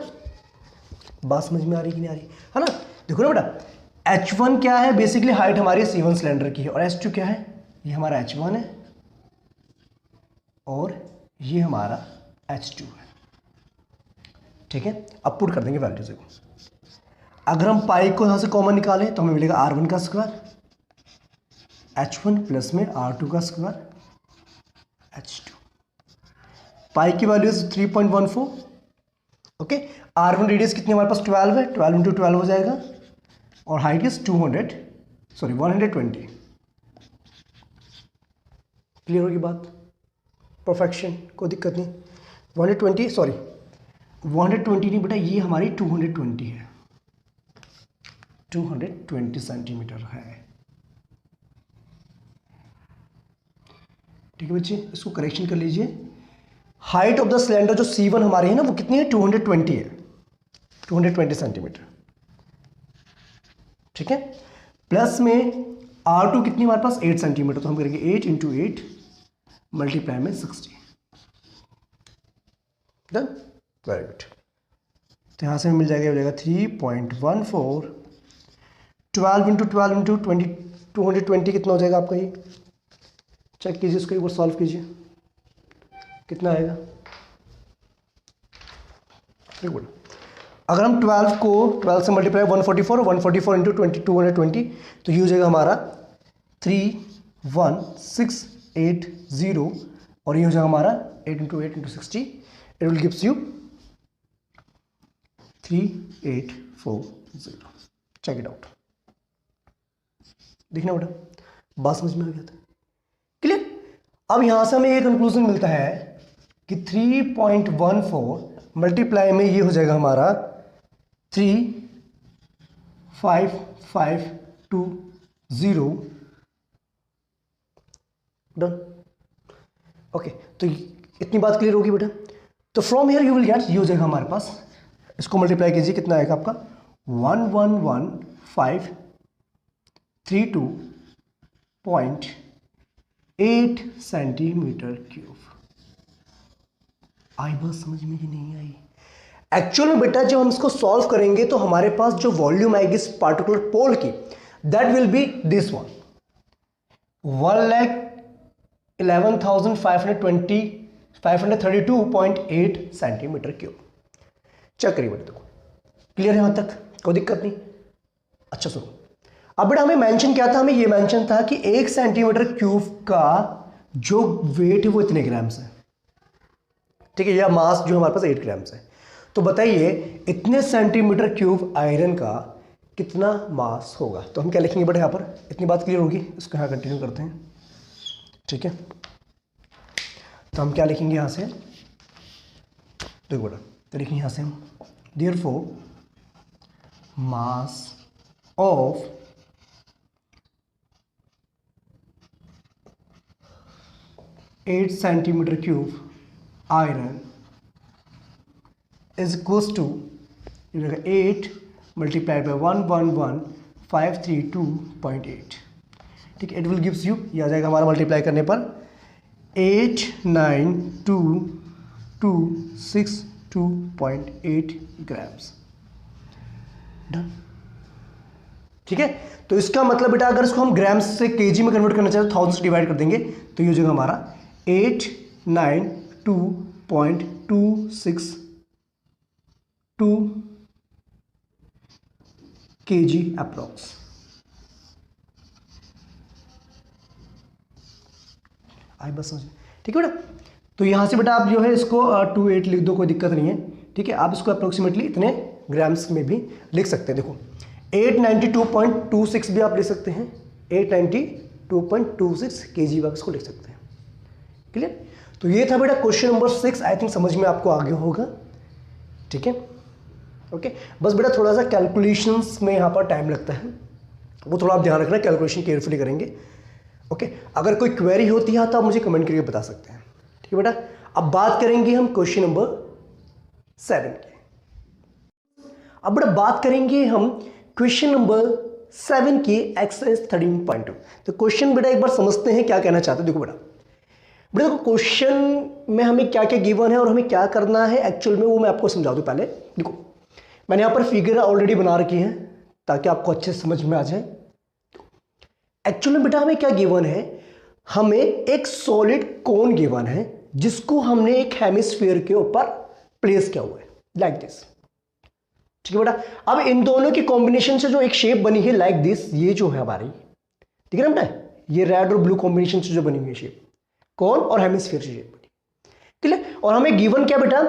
बात समझ में आ रही कि नहीं आ रही है ना। देखो ना बेटा H1 क्या है, बेसिकली हाइट हमारी C1 सिलेंडर की है, और H2 क्या है, ये हमारा H1 है और ये हमारा H2 है। ठीक है, अब पुट कर देंगे वैल्यूज को। अगर हम पाई को यहाँ से कॉमन निकालें तो हमें मिलेगा R1 का स्क्वायर H1 प्लस में R2 का स्क्वायर H2। पाई की वैल्यू 3.14। ओके, R1 रेडियस कितनी हमारे पास 12 है, 12 इंटू 12 हो जाएगा, और हाइट इज 120। क्लियर होगी बात? परफेक्शन, कोई दिक्कत नहीं। 120 नहीं बेटा, ये हमारी 220 है, 220 सेंटीमीटर है। ठीक है बच्चे, इसको करेक्शन कर लीजिए। हाइट ऑफ द सिलेंडर जो C1 हमारे है ना, वो कितनी है, 220 है, 220 सेंटीमीटर। ठीक है, प्लस में R2 कितनी हमारे पास 8 सेंटीमीटर, तो हम करेंगे 8 इंटू 8 मल्टीप्लाई में 60। Done, very good. तो यहाँ से मिल जाएगा, हो जाएगा 3.14, 12 इंटू 12 इंटू 220 कितना हो जाएगा आपका, ये चेक कीजिए, इसको एक बार सॉल्व कीजिए, कितना आएगा। गुड। अगर हम 12 को 12 से मल्टीप्लाई 144 और 144 इंटू 220, तो ये हो जाएगा हमारा 31680, और ये हो जाएगा हमारा 8 into 8 into 60, it will gives you 3840। Check it out. देखना बेटा, बात समझ में आ गया था? क्लियर। अब यहां से हमें एक कंक्लूजन मिलता है कि 3.14 मल्टीप्लाई में ये हो जाएगा हमारा 35520। डन। ओके, तो इतनी बात क्लियर होगी बेटा। तो from here you will get, ये हो जाएगा हमारे पास, इसको मल्टीप्लाई कीजिए, कितना आएगा आपका 111,532.8 सेंटीमीटर क्यूब। आई बात समझ में कि नहीं आई? एक्चुअल में बेटा जब हम इसको सॉल्व करेंगे तो हमारे पास जो वॉल्यूम आएगी इस पार्टिकुलर पोल की, that will be this one, 1,11,532.8 centimetre cube. चेक करिए बेटा, देखो क्लियर है यहां तक, कोई दिक्कत नहीं? अच्छा सुनो, अब बेटा हमें मेंशन क्या था, हमें ये मेंशन था कि 1 सेंटीमीटर क्यूब का जो वेट है वो इतने ग्राम्स है। ठीक है, या मास जो हमारे पास 8 ग्राम्स है। तो बताइए इतने सेंटीमीटर क्यूब आयरन का कितना मास होगा। तो हम क्या लिखेंगे बेटा, यहाँ पर इतनी बात क्लियर होगी, इसको यहाँ कंटिन्यू करते हैं। ठीक है, तो हम क्या लिखेंगे यहाँ से, देखो बेटा, तो लिखेंगे यहाँ से हम therefore mass of eight centimetre cube iron is equals to 8 multiplied by 111,532.8। ठीक है, इट विल गिव्स यू, ये आ जाएगा हमारा मल्टीप्लाई करने पर 892262.8 ग्राम्स। डन। ठीक है, तो इसका मतलब बेटा अगर इसको हम ग्राम्स से केजी में कन्वर्ट करना चाहें तो 1000 से डिवाइड कर देंगे, तो ये हो जाएगा हमारा 892.262 kg अप्रोक्स। आई बस समझ, ठीक है बेटा। तो यहां से बेटा आप जो है इसको 28 लिख दो, कोई दिक्कत नहीं है। ठीक है, आप इसको अप्रोक्सीमेटली इतने ग्राम्स में भी लिख सकते हैं। देखो 892.26 भी आप लिख सकते हैं, 892.26 kg आप इसको लिख सकते हैं। क्लियर। तो ये था बेटा क्वेश्चन नंबर 6। आई थिंक समझ में आपको आगे होगा। ठीक है, ओके। बस बेटा थोड़ा सा कैलकुलेशंस में यहाँ पर टाइम लगता है, वो थोड़ा आप ध्यान रखना, कैलकुलेशन केयरफुली करेंगे। ओके, अगर कोई क्वेरी होती है तो आप मुझे कमेंट करके बता सकते हैं। ठीक है बेटा, अब बात करेंगे हम क्वेश्चन नंबर 7 की। अब बेटा बात करेंगे हम क्वेश्चन नंबर 7 की एक्सरसाइज 13.2। तो क्वेश्चन बेटा एक बार समझते हैं क्या कहना चाहते हैं। देखो बेटा देखो क्वेश्चन में हमें क्या क्या गिवन है और हमें क्या करना है एक्चुअल में, वो मैं आपको समझा दूं। पहले देखो मैंने यहाँ पर फिगर ऑलरेडी बना रखी है ताकि आपको अच्छे से समझ में आ जाए। एक्चुअल में बेटा हमें क्या गिवन है, हमें एक सॉलिड कोन गिवन है जिसको हमने एक हेमिस्फीयर के ऊपर प्लेस किया हुआ है, लाइक दिस। ठीक है बेटा। अब इन दोनों की कॉम्बिनेशन से जो एक शेप बनी है लाइक दिस, ये जो है हमारी, ठीक है ना बेटा, ये रेड और ब्लू कॉम्बिनेशन से जो बनी हुई है शेप, कौन और हेमिस्फीयर से शेप बनी, क्लियर। और हमें गिवन क्या बेटा,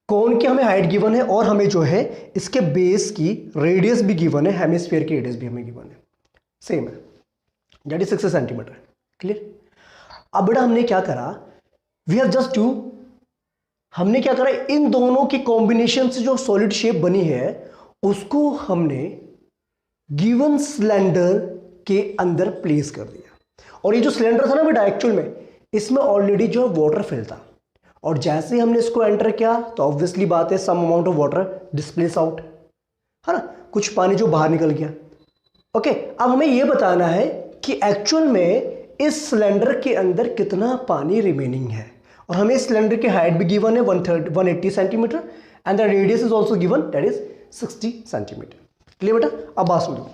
कौन की हमें हाइट गिवन है और हमें जो है इसके बेस की रेडियस भी गिवन है, हेमिस्फीयर की रेडियस भी हमें गिवन है, सेम है, दैट इज 60 सेंटीमीटर, क्लियर। अब बेटा हमने क्या करा, वी हैव जस्ट टू, हमने क्या करा, इन दोनों की कॉम्बिनेशन से जो सॉलिड शेप बनी है उसको हमने गिवन सिलेंडर के अंदर प्लेस कर दिया। और ये जो सिलेंडर था ना बेटा, एक्चुअल में इसमें ऑलरेडी जो है वाटर फिल था, और जैसे ही हमने इसको एंटर किया तो ऑब्वियसली बात है some amount of water displace out, है ना, कुछ पानी जो बाहर निकल गया। ओके, अब हमें यह बताना है कि एक्चुअल में इस सिलेंडर के अंदर कितना पानी रिमेनिंग है, और हमें इस सिलेंडर की हाइट भी गिवन है 180 centimetre and the radius is also given, that is 60 centimetre, clear बेटा। अब बात सुनो,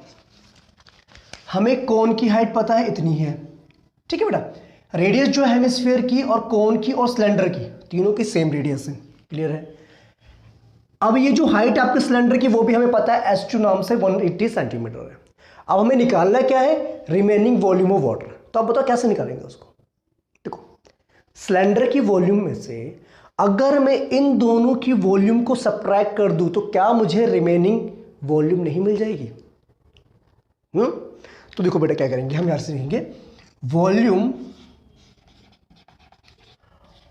हमें कोन की हाइट पता है इतनी है, ठीक है बेटा, रेडियस जो है हेमिस्फीयर की और कोन की और सिलेंडर की तीनों की सेम रेडियस है, क्लियर है। अब ये जो हाइट आपके सिलेंडर की वो भी हमें पता है H2 नाम से 180 सेंटीमीटर है। अब हमें निकालना क्या है, रिमेनिंग वॉल्यूम ऑफ वाटर। तो आप बताओ कैसे निकालेंगे उसको। देखो, सिलेंडर की वॉल्यूम में से अगर मैं इन दोनों की वॉल्यूम को सब्ट्रैक्ट कर दूं तो क्या मुझे रिमेनिंग वॉल्यूम नहीं मिल जाएगी? तो देखो बेटा क्या करेंगे, हम यहां से लिखेंगे वॉल्यूम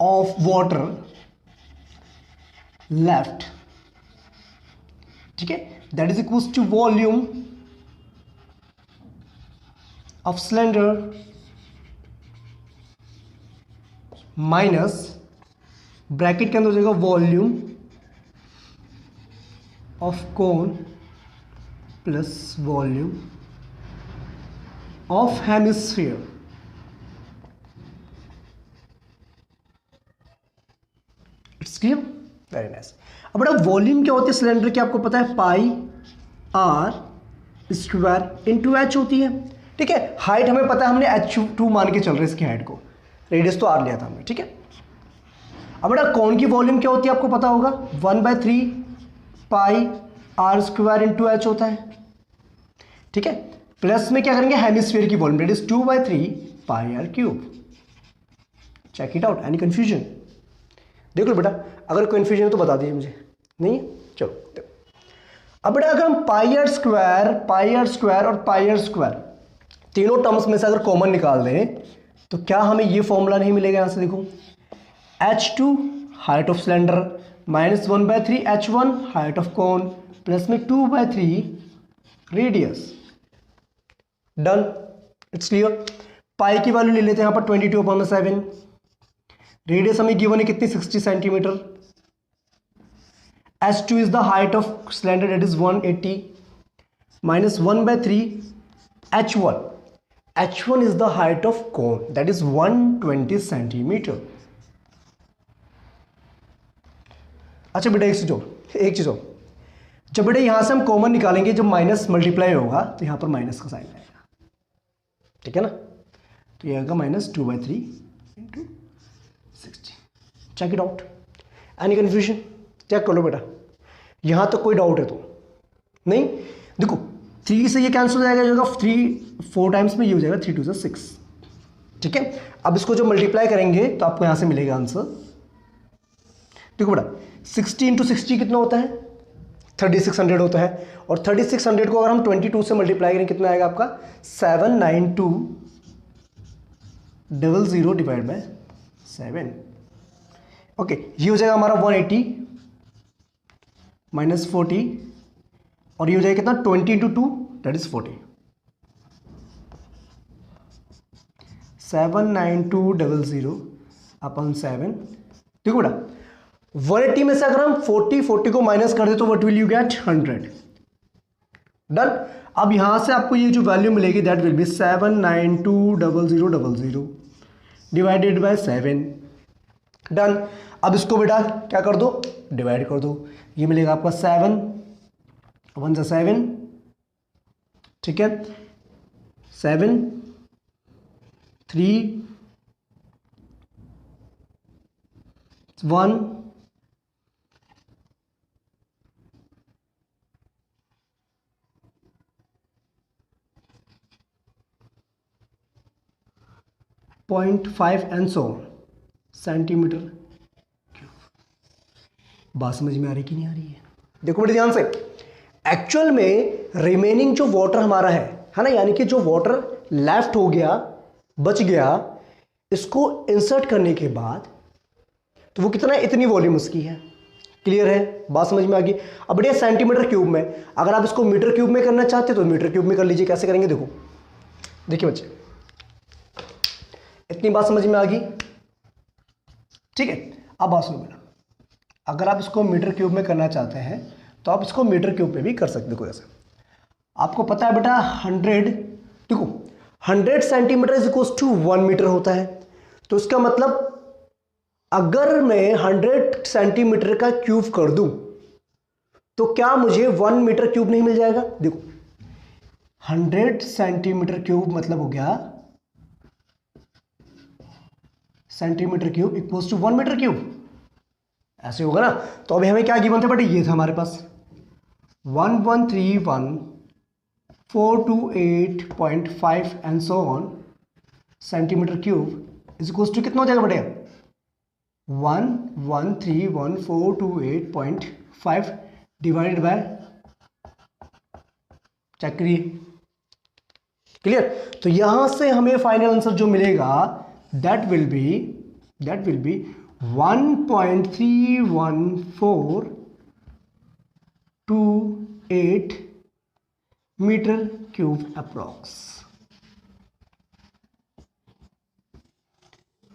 ऑफ वाटर लेफ्ट, ठीक है, that is equals to volume of cylinder minus bracket के अंदर हो जाएगा volume of cone plus volume of hemisphere. It's clear, very nice. अब बेटा वॉल्यूम क्या होती है सिलेंडर की, आपको पता है pi r square into H होती है, ठीक है। हाइट हमें पता है, हमने H2 मान के चल रहे हैं इसकी हाइट को, रेडियस तो आर लिया था हमने, ठीक है। अब बेटा कौन की वॉल्यूम क्या होती है आपको पता होगा, 1/3 pi r square into h होता है, ठीक है। प्लस में क्या करेंगे, हेमिस्फीयर की volume, that is 2/3 pi r cube. Check it out, any confusion? देख लो बेटा, अगर कंफ्यूजन है तो बता दीजिए मुझे, नहीं चलो देखो। अब बेटा अगर हम पाई आर स्क्वायर और पाई आर स्क्वायर तीनों टर्म्स में से अगर कॉमन निकाल दें तो क्या हमें ये फॉर्मूला नहीं मिलेगा? यहां से देखो, H2 height of cylinder minus 1/3 H1 height of cone plus में 2/3 radius. Done, it's clear. Pi की वैल्यू ले लेते हैं यहां पर 22/7, रेडियस हमें गिवन है कितनी, 60 centimetre. H2 is the height of cylinder, that is 180 minus 1/3 H1, H1 is the height of cone, that is 120 centimetre. अच्छा बेटा एक चीज और, जब बेटा यहां से हम कॉमन निकालेंगे, जब माइनस मल्टीप्लाई होगा तो यहां पर माइनस का साइन आएगा, ठीक है ना, तो ये आएगा -2/3 into 60। Check it out, any confusion? Check कर लो बेटा, यहां तक कोई डाउट है तो नहीं? देखो 3 से ये कैंसिल हो जाएगा, 3 4 टाइम्स में ये हो जाएगा 3 2 6, ठीक है। अब इसको जो मल्टीप्लाई करेंगे तो आपको यहां से मिलेगा आंसर। देखो बेटा 60 इंटू 60 कितना होता है, 3600 होता है, और 3600 को अगर हम 22 से मल्टीप्लाई करें कितना आएगा आपका, 79200 डिवाइड बाय 7। ओके, ये हो जाएगा हमारा 180 माइनस 40, और ये हो जाएगा कितना, 20 इंटू 2 दैट इज 40। 79200 अपन 7। देखो बेटा 180 में से अगर हम 40 को माइनस कर दे तो what will you get, 100। Done. अब यहां से आपको ये जो वैल्यू मिलेगी that will B 7920000 divided by 7। Done. अब इसको बेटा क्या कर दो, डिवाइड कर दो, ये मिलेगा आपका 7 1 + 7, ठीक है, 7 3 1 0.5 एंड सो सेंटीमीटर क्यूब। बात समझ में आ रही कि नहीं आ रही है? देखो बड़े ध्यान से, एक्चुअल में रिमेनिंग जो वाटर हमारा है ना, यानी कि जो वाटर लेफ्ट हो गया, बच गया, इसको इंसर्ट करने के बाद तो वो कितना है, इतनी वॉल्यूम उसकी है। क्लियर है? बात समझ में आ गई। अब बढ़िया, सेंटीमीटर क्यूब में, अगर आप इसको मीटर क्यूब में करना चाहते हो तो मीटर क्यूब में कर लीजिए। कैसे करेंगे देखो, देखिए बच्चे, इतनी बात समझ में आ गई? ठीक है। अब बात सुनो मेरा, अगर आप इसको मीटर क्यूब में करना चाहते हैं तो आप इसको मीटर क्यूब में भी कर सकते हो। ऐसे आपको पता है बेटा 100, देखो 100 centimetre is equal to 1 metre होता है। तो इसका मतलब अगर मैं 100 सेंटीमीटर का क्यूब कर दूं तो क्या मुझे 1 मीटर क्यूब नहीं मिल जाएगा? देखो 100 सेंटीमीटर क्यूब मतलब हो गया, centimetre cube equals to 1 metre cube, ऐसे होगा ना। तो अभी हमें क्या गिवन थे बेटा, ये था हमारे पास 1131,428.5 and so on centimetre cube is equals to कितना हो जाएगा बेटा, 1131,428.5 डिवाइडेड बाय, चेक करिए। क्लियर? तो यहां से हमें फाइनल आंसर जो मिलेगा that will be 1.31428 metre cube approx.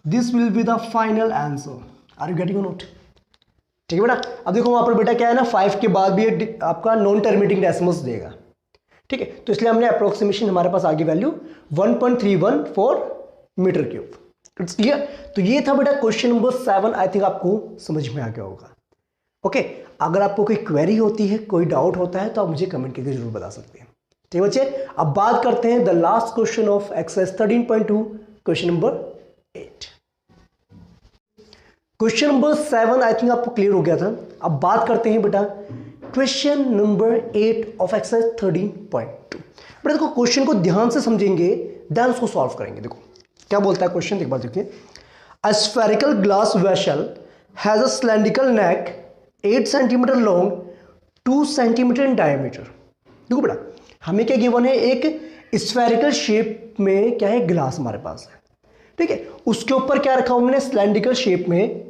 This will be the final answer. Are you getting a note? ठीक है बेटा। अब देखो वहां पर बेटा क्या है ना, 5 के बाद भी आपका नॉन टर्मिनेटिंग डेसिमल्स देगा। ठीक है, तो इसलिए हमने अप्रोक्सीमेशन, हमारे पास आगे value 1.314 metre cube. It's clear? तो ये था बेटा क्वेश्चन नंबर 7। आई थिंक आपको समझ में आ गया होगा। ओके, अगर आपको कोई क्वेरी होती है, कोई डाउट होता है तो आप मुझे कमेंट करके जरूर बता सकते हैं। ठीक है बच्चे, अब बात करते हैं the last question of exercise 13.2, question number 8। Question number 7 I think आपको क्लियर हो गया था। अब बात करते हैं बेटा क्वेश्चन नंबर 8 ऑफ एक्सरसाइज 13.2। बेटा देखो, क्वेश्चन को ध्यान से समझेंगे देन उसको सॉल्व करेंगे। देखो क्या बोलता है क्वेश्चन, एक बार देखिए। A spherical glass vessel has a cylindrical neck 8 centimetre long, 2 centimetre in diameter. देखो बेटा, हमें क्या गिवन है, एक स्फेरिकल शेप में क्या है, ग्लास हमारे पास है। ठीक है, उसके ऊपर क्या रखा हुआ हमने, सिलेंड्रिकल शेप में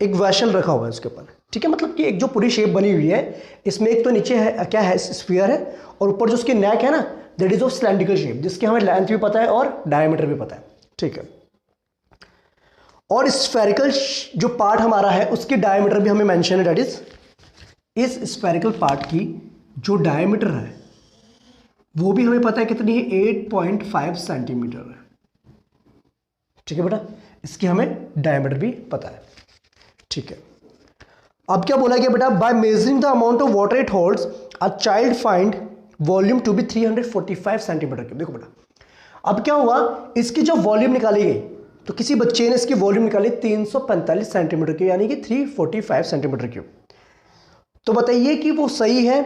एक वेसल रखा हुआ है उसके ऊपर। ठीक है, मतलब कि एक जो पूरी शेप बनी हुई है, इसमें एक तो नीचे है क्या है, स्फीयर है, और ऊपर जो उसकी नेक है ना, that is of cylindrical shape, जिसकी हमें लेंथ भी पता है और डायमीटर भी पता है। ठीक है, और स्फेरिकल जो पार्ट हमारा है उसकी डायमीटर भी हमें मेंशन है, दैट इज इस स्फेरिकल पार्ट की जो डायमीटर है वो भी हमें पता है कितनी है, 8.5 सेंटीमीटर है। ठीक है बेटा, इसकी हमें डायमीटर भी पता है। ठीक है, अब क्या बोला गया बेटा, by measuring the amount of water it holds a child find volume to be 345 centimetre cube. देखो बेटा, अब क्या हुआ, इसकी जो वॉल्यूम निकाली गई, तो किसी बच्चे ने इसकी वॉल्यूम निकाली 345 सेंटीमीटर क्यूब, यानी कि 345 सेंटीमीटर क्यूब। तो बताइए कि वो सही है?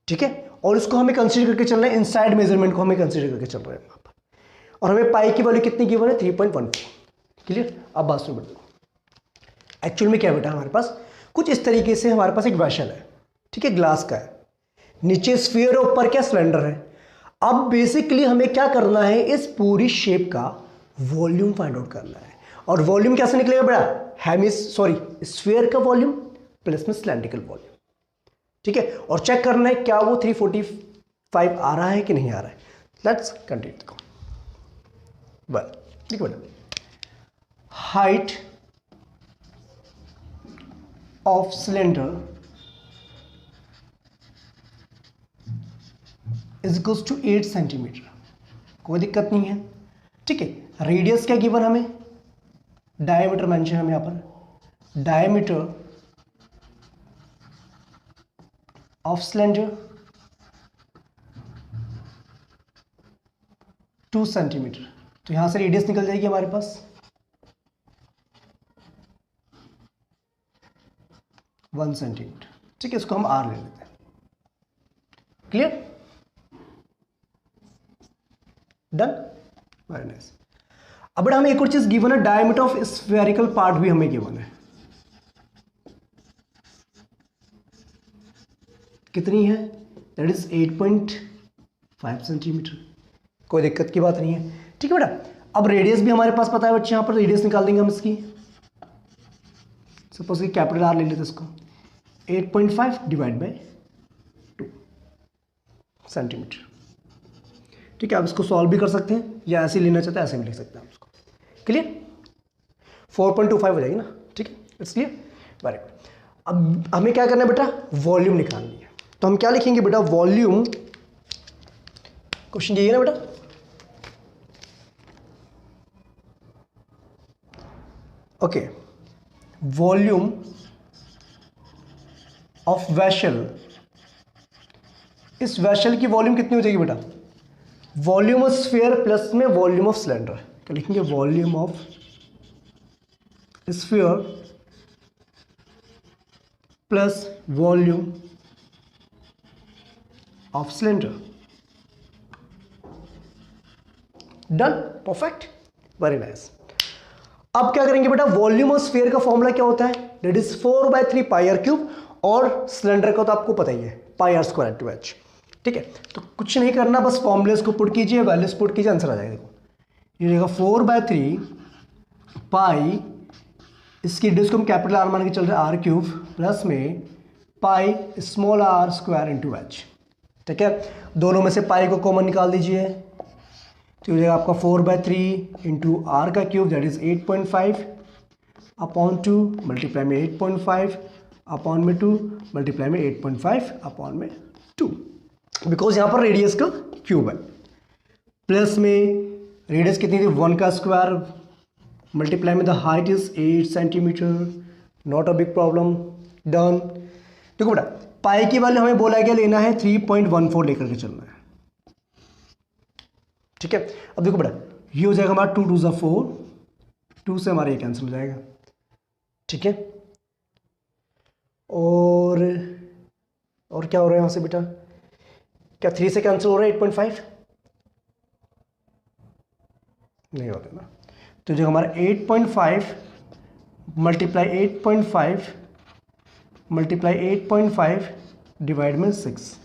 ठीक है, और इसको हमें कंसीडर करके चलना है, इनसाइड मेजरमेंट को हमें कंसीडर करके चल रहे हैं वहां पर, और हमें पाई की वैल्यू कितनी गिवन है, 3.14। क्लियर? अब बात सुनो बेटा, एक्चुअल में क्या बेटा, हमारे पास कुछ इस तरीके से हमारे पास एक वेसल है। ठीक है, ग्लास का है, नीचे स्फीयर है, ऊपर क्या सिलेंडर है। अब बेसिकली हमें क्या करना है, इस पूरी शेप का वॉल्यूम फाइंड आउट करना है। और वॉल्यूम कैसे निकलेगा बेटा, स्फीयर का वॉल्यूम प्लस में सिलेंड्रिकल वॉल्यूम। ठीक है, और चेक करना है क्या वो 345 आ रहा है कि नहीं आ रहा है। Let's continue. वेल देखो बेटा, height of cylinder is equals to 8 centimetre, कोई दिक्कत नहीं है। ठीक है, रेडियस क्या गिवन हमें, डायमीटर मेंशन हमें यहां पर, डायमीटर ऑफ सिलेंडर 2 सेंटीमीटर, तो यहां से रेडियस निकल जाएगी हमारे पास 1 सेंटीमीटर। ठीक है, इसको हम आर ले लेते हैं। क्लियर? Done, very nice. अब बेटा हमें एक और चीज गिवन है, डायमीटर ऑफ स्फेरिकल पार्ट भी हमें गिवन है। कितनी है? That is 8.5 centimetre. कोई दिक्कत की बात नहीं है, ठीक है बेटा। अब रेडियस भी हमारे पास पता है बच्चे, यहां पर रेडियस निकाल देंगे हम इसकी। सपोज कि कैपिटल आर ले लेते इसको, 8.5 डिवाइड बाय 2 सेंटीमीटर। ठीक है, आप इसको सॉल्व भी कर सकते हैं या ऐसे लेना चाहते हैं ऐसे भी लिख सकते हैं आप इसको। क्लियर? 4.25 हो जाएगी ना, ठीक है, इट्स क्लियर, वेरी गुड। अब हमें क्या करना है बेटा? वॉल्यूम निकालनी है। तो हम क्या लिखेंगे बेटा? वॉल्यूम, क्वेश्चन यही है ना बेटा, ओके, वॉल्यूम ऑफ वेसल, इस वेसल की वॉल्यूम कितनी हो जाएगी बेटा? वॉल्यूम ऑफ स्फीयर प्लस में वॉल्यूम ऑफ सिलेंडर। क्या लिखेंगे? Volume of sphere plus volume of cylinder. Done, perfect, very nice. अब क्या करेंगे बेटा? वॉल्यूम ऑफ स्फीयर का फॉर्मूला क्या होता है? That is 4/3 pi r cube, और सिलेंडर का तो आपको पता ही है, pi r square to h. ठीक है, तो कुछ नहीं करना, बस फॉर्मूलेस को पुट कीजिए, वैल्यूज पुट कीजिए, आंसर आ जाएगा। देखो ये रहेगा 4/3 पाई, इसकी डिस्क को हम कैपिटल आर मान के चल रहे हैं, आर क्यूब, प्लस में pi small r square into h. ठीक है, दोनों में से पाई को कॉमन निकाल दीजिए, तो हो जाएगा आपका 4/3 इंटू आर का cube, that is 8.5 upon 2 multiply में 8.5 अपॉन में 2 मल्टीप्लाई में 8.5 अपॉन में 2, बिकॉज यहाँ पर रेडियस का क्यूब है। प्लस में रेडियस कितनी थी? 1 का स्क्वायर, मल्टीप्लाई में the height is 8 centimetre, not a big problem, done. देखो बेटा, पाई की वैल्यू हमें बोला गया लेना है 3.14 लेकर के चलना है। ठीक है, अब देखो बेटा, ये हो जाएगा हमारा 2 2 ज़ा 4, 2 से हमारा ये कैंसिल हो जाएगा। ठीक है, और क्या हो रहा है यहाँ से बेटा? क्या 3 से कैंसिल हो रहा है 8.5? नहीं होता ना, तो जो हमारा 8.5 मल्टीप्लाई 8.5 डिवाइड में 6,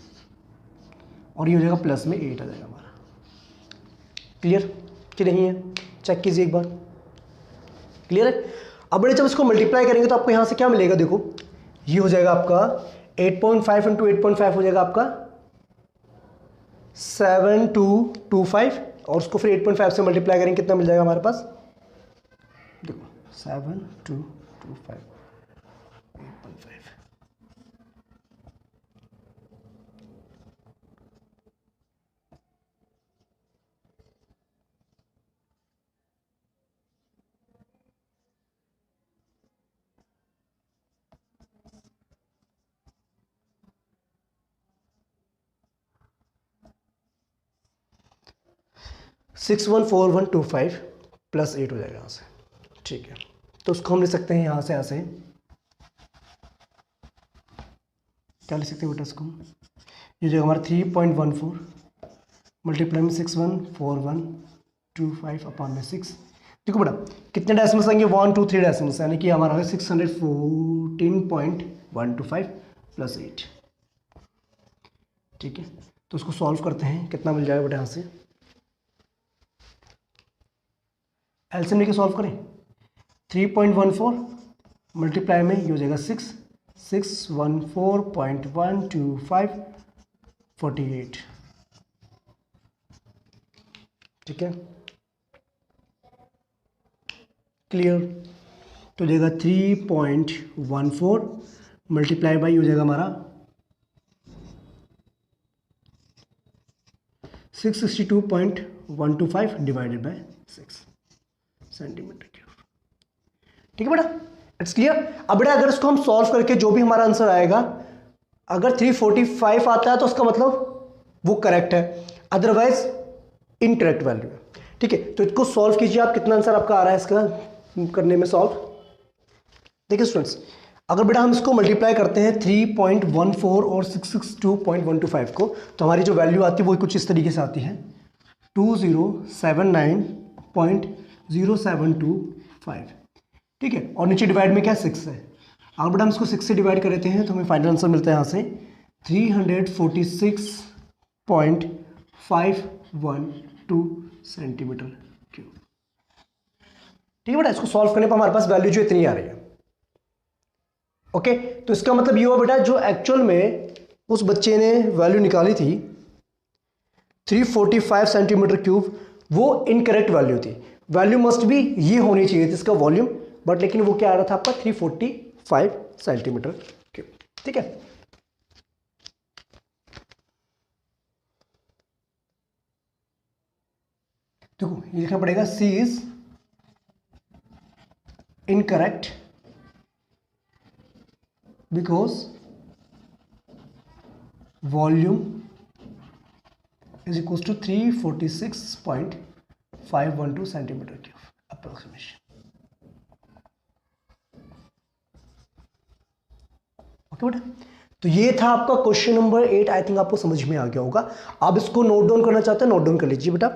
और ये हो जाएगा प्लस में 8 आ जाएगा हमारा। क्लियर कि नहीं है? चेक कीजिए एक बार, क्लियर है? अब बड़े जब इसको मल्टीप्लाई करेंगे तो आपको यहाँ से क्या मिलेगा? देखो ये हो जाएगा आपका 8.5 इंटू 8.5 हो जाएगा आपका 7225, और उसको फिर 8.5 से मल्टीप्लाई करेंगे, कितना मिल जाएगा हमारे पास? देखो 7225 8.5, $614125 प्लस 8 हो जाएगा यहाँ से। ठीक है, तो उसको हम लिख सकते हैं यहाँ से क्या लिख सकते हैं बेटा इसको? ये जो हमारा 3.14 मल्टीप्लाई में 614125 अपॉन में 6। देखो बेटा कितने डेसिमल्स आएंगे? 1 2 3 डेसिमल्स, यानी कि हमारा 614.125 प्लस 8। ठीक है, तो उसको सॉल्व करते हैं, कितना मिल जाएगा बेटा यहाँ से? एलसीएम लेके सॉल्व करें, 3.14 मल्टीप्लाई में ये हो जाएगा 614.125 48। ठीक है, क्लियर? तो हो जाएगा 3.14 मल्टीप्लाई बाई हो जाएगा हमारा 662.125 डिवाइडेड बाय 6 सेंटीमीटर क्यूब। ठीक है बेटा, इट्स क्लियर? अब बेटा अगर इसको हम सॉल्व करके जो भी हमारा आंसर आएगा, अगर 345 आता है तो उसका मतलब वो करेक्ट है, अदरवाइज इनकरेक्ट वैल्यू है। ठीक है, तो इसको सॉल्व कीजिए आप, कितना आंसर आपका आ रहा है इसका करने में सॉल्व? देखिए स्टूडेंट्स, अगर बेटा हम इसको मल्टीप्लाई करते हैं 3.14 और 662.125 को, तो हमारी जो वैल्यू आती है वो कुछ इस तरीके से आती है 2079.0725, ठीक है। और नीचे डिवाइड में क्या 6 है। अगर बेटा हम इसको 6 से डिवाइड कर देते हैं तो हमें फाइनल आंसर मिलता है यहाँ से 346.512 सेंटीमीटर क्यूब, ठीक है बेटा। इसको सॉल्व करने पर हमारे पास वैल्यू जो इतनी आ रही है। ओके, तो इसका मतलब ये हुआ बेटा जो एक्चुअल में उस बच्चे ने वैल्यू निकाली थी 345 सेंटीमीटर क्यूब, वो इनकरेक्ट वैल्यू थी। वैल्यू मस्ट भी ये होनी चाहिए थी इसका वॉल्यूम, बट लेकिन वो क्या आ रहा था आपका 345 सेंटीमीटर क्यूब, ठीक है। देखो ये लिखना पड़ेगा C is incorrect because volume is equals to 346.512 centimetre cube approximation. Okay बेटा, तो ये था आपका क्वेश्चन नंबर 8। आई थिंक आपको समझ में आ गया होगा। आप इसको नोट डाउन करना चाहते हैं, नोट डाउन कर लीजिए बेटा।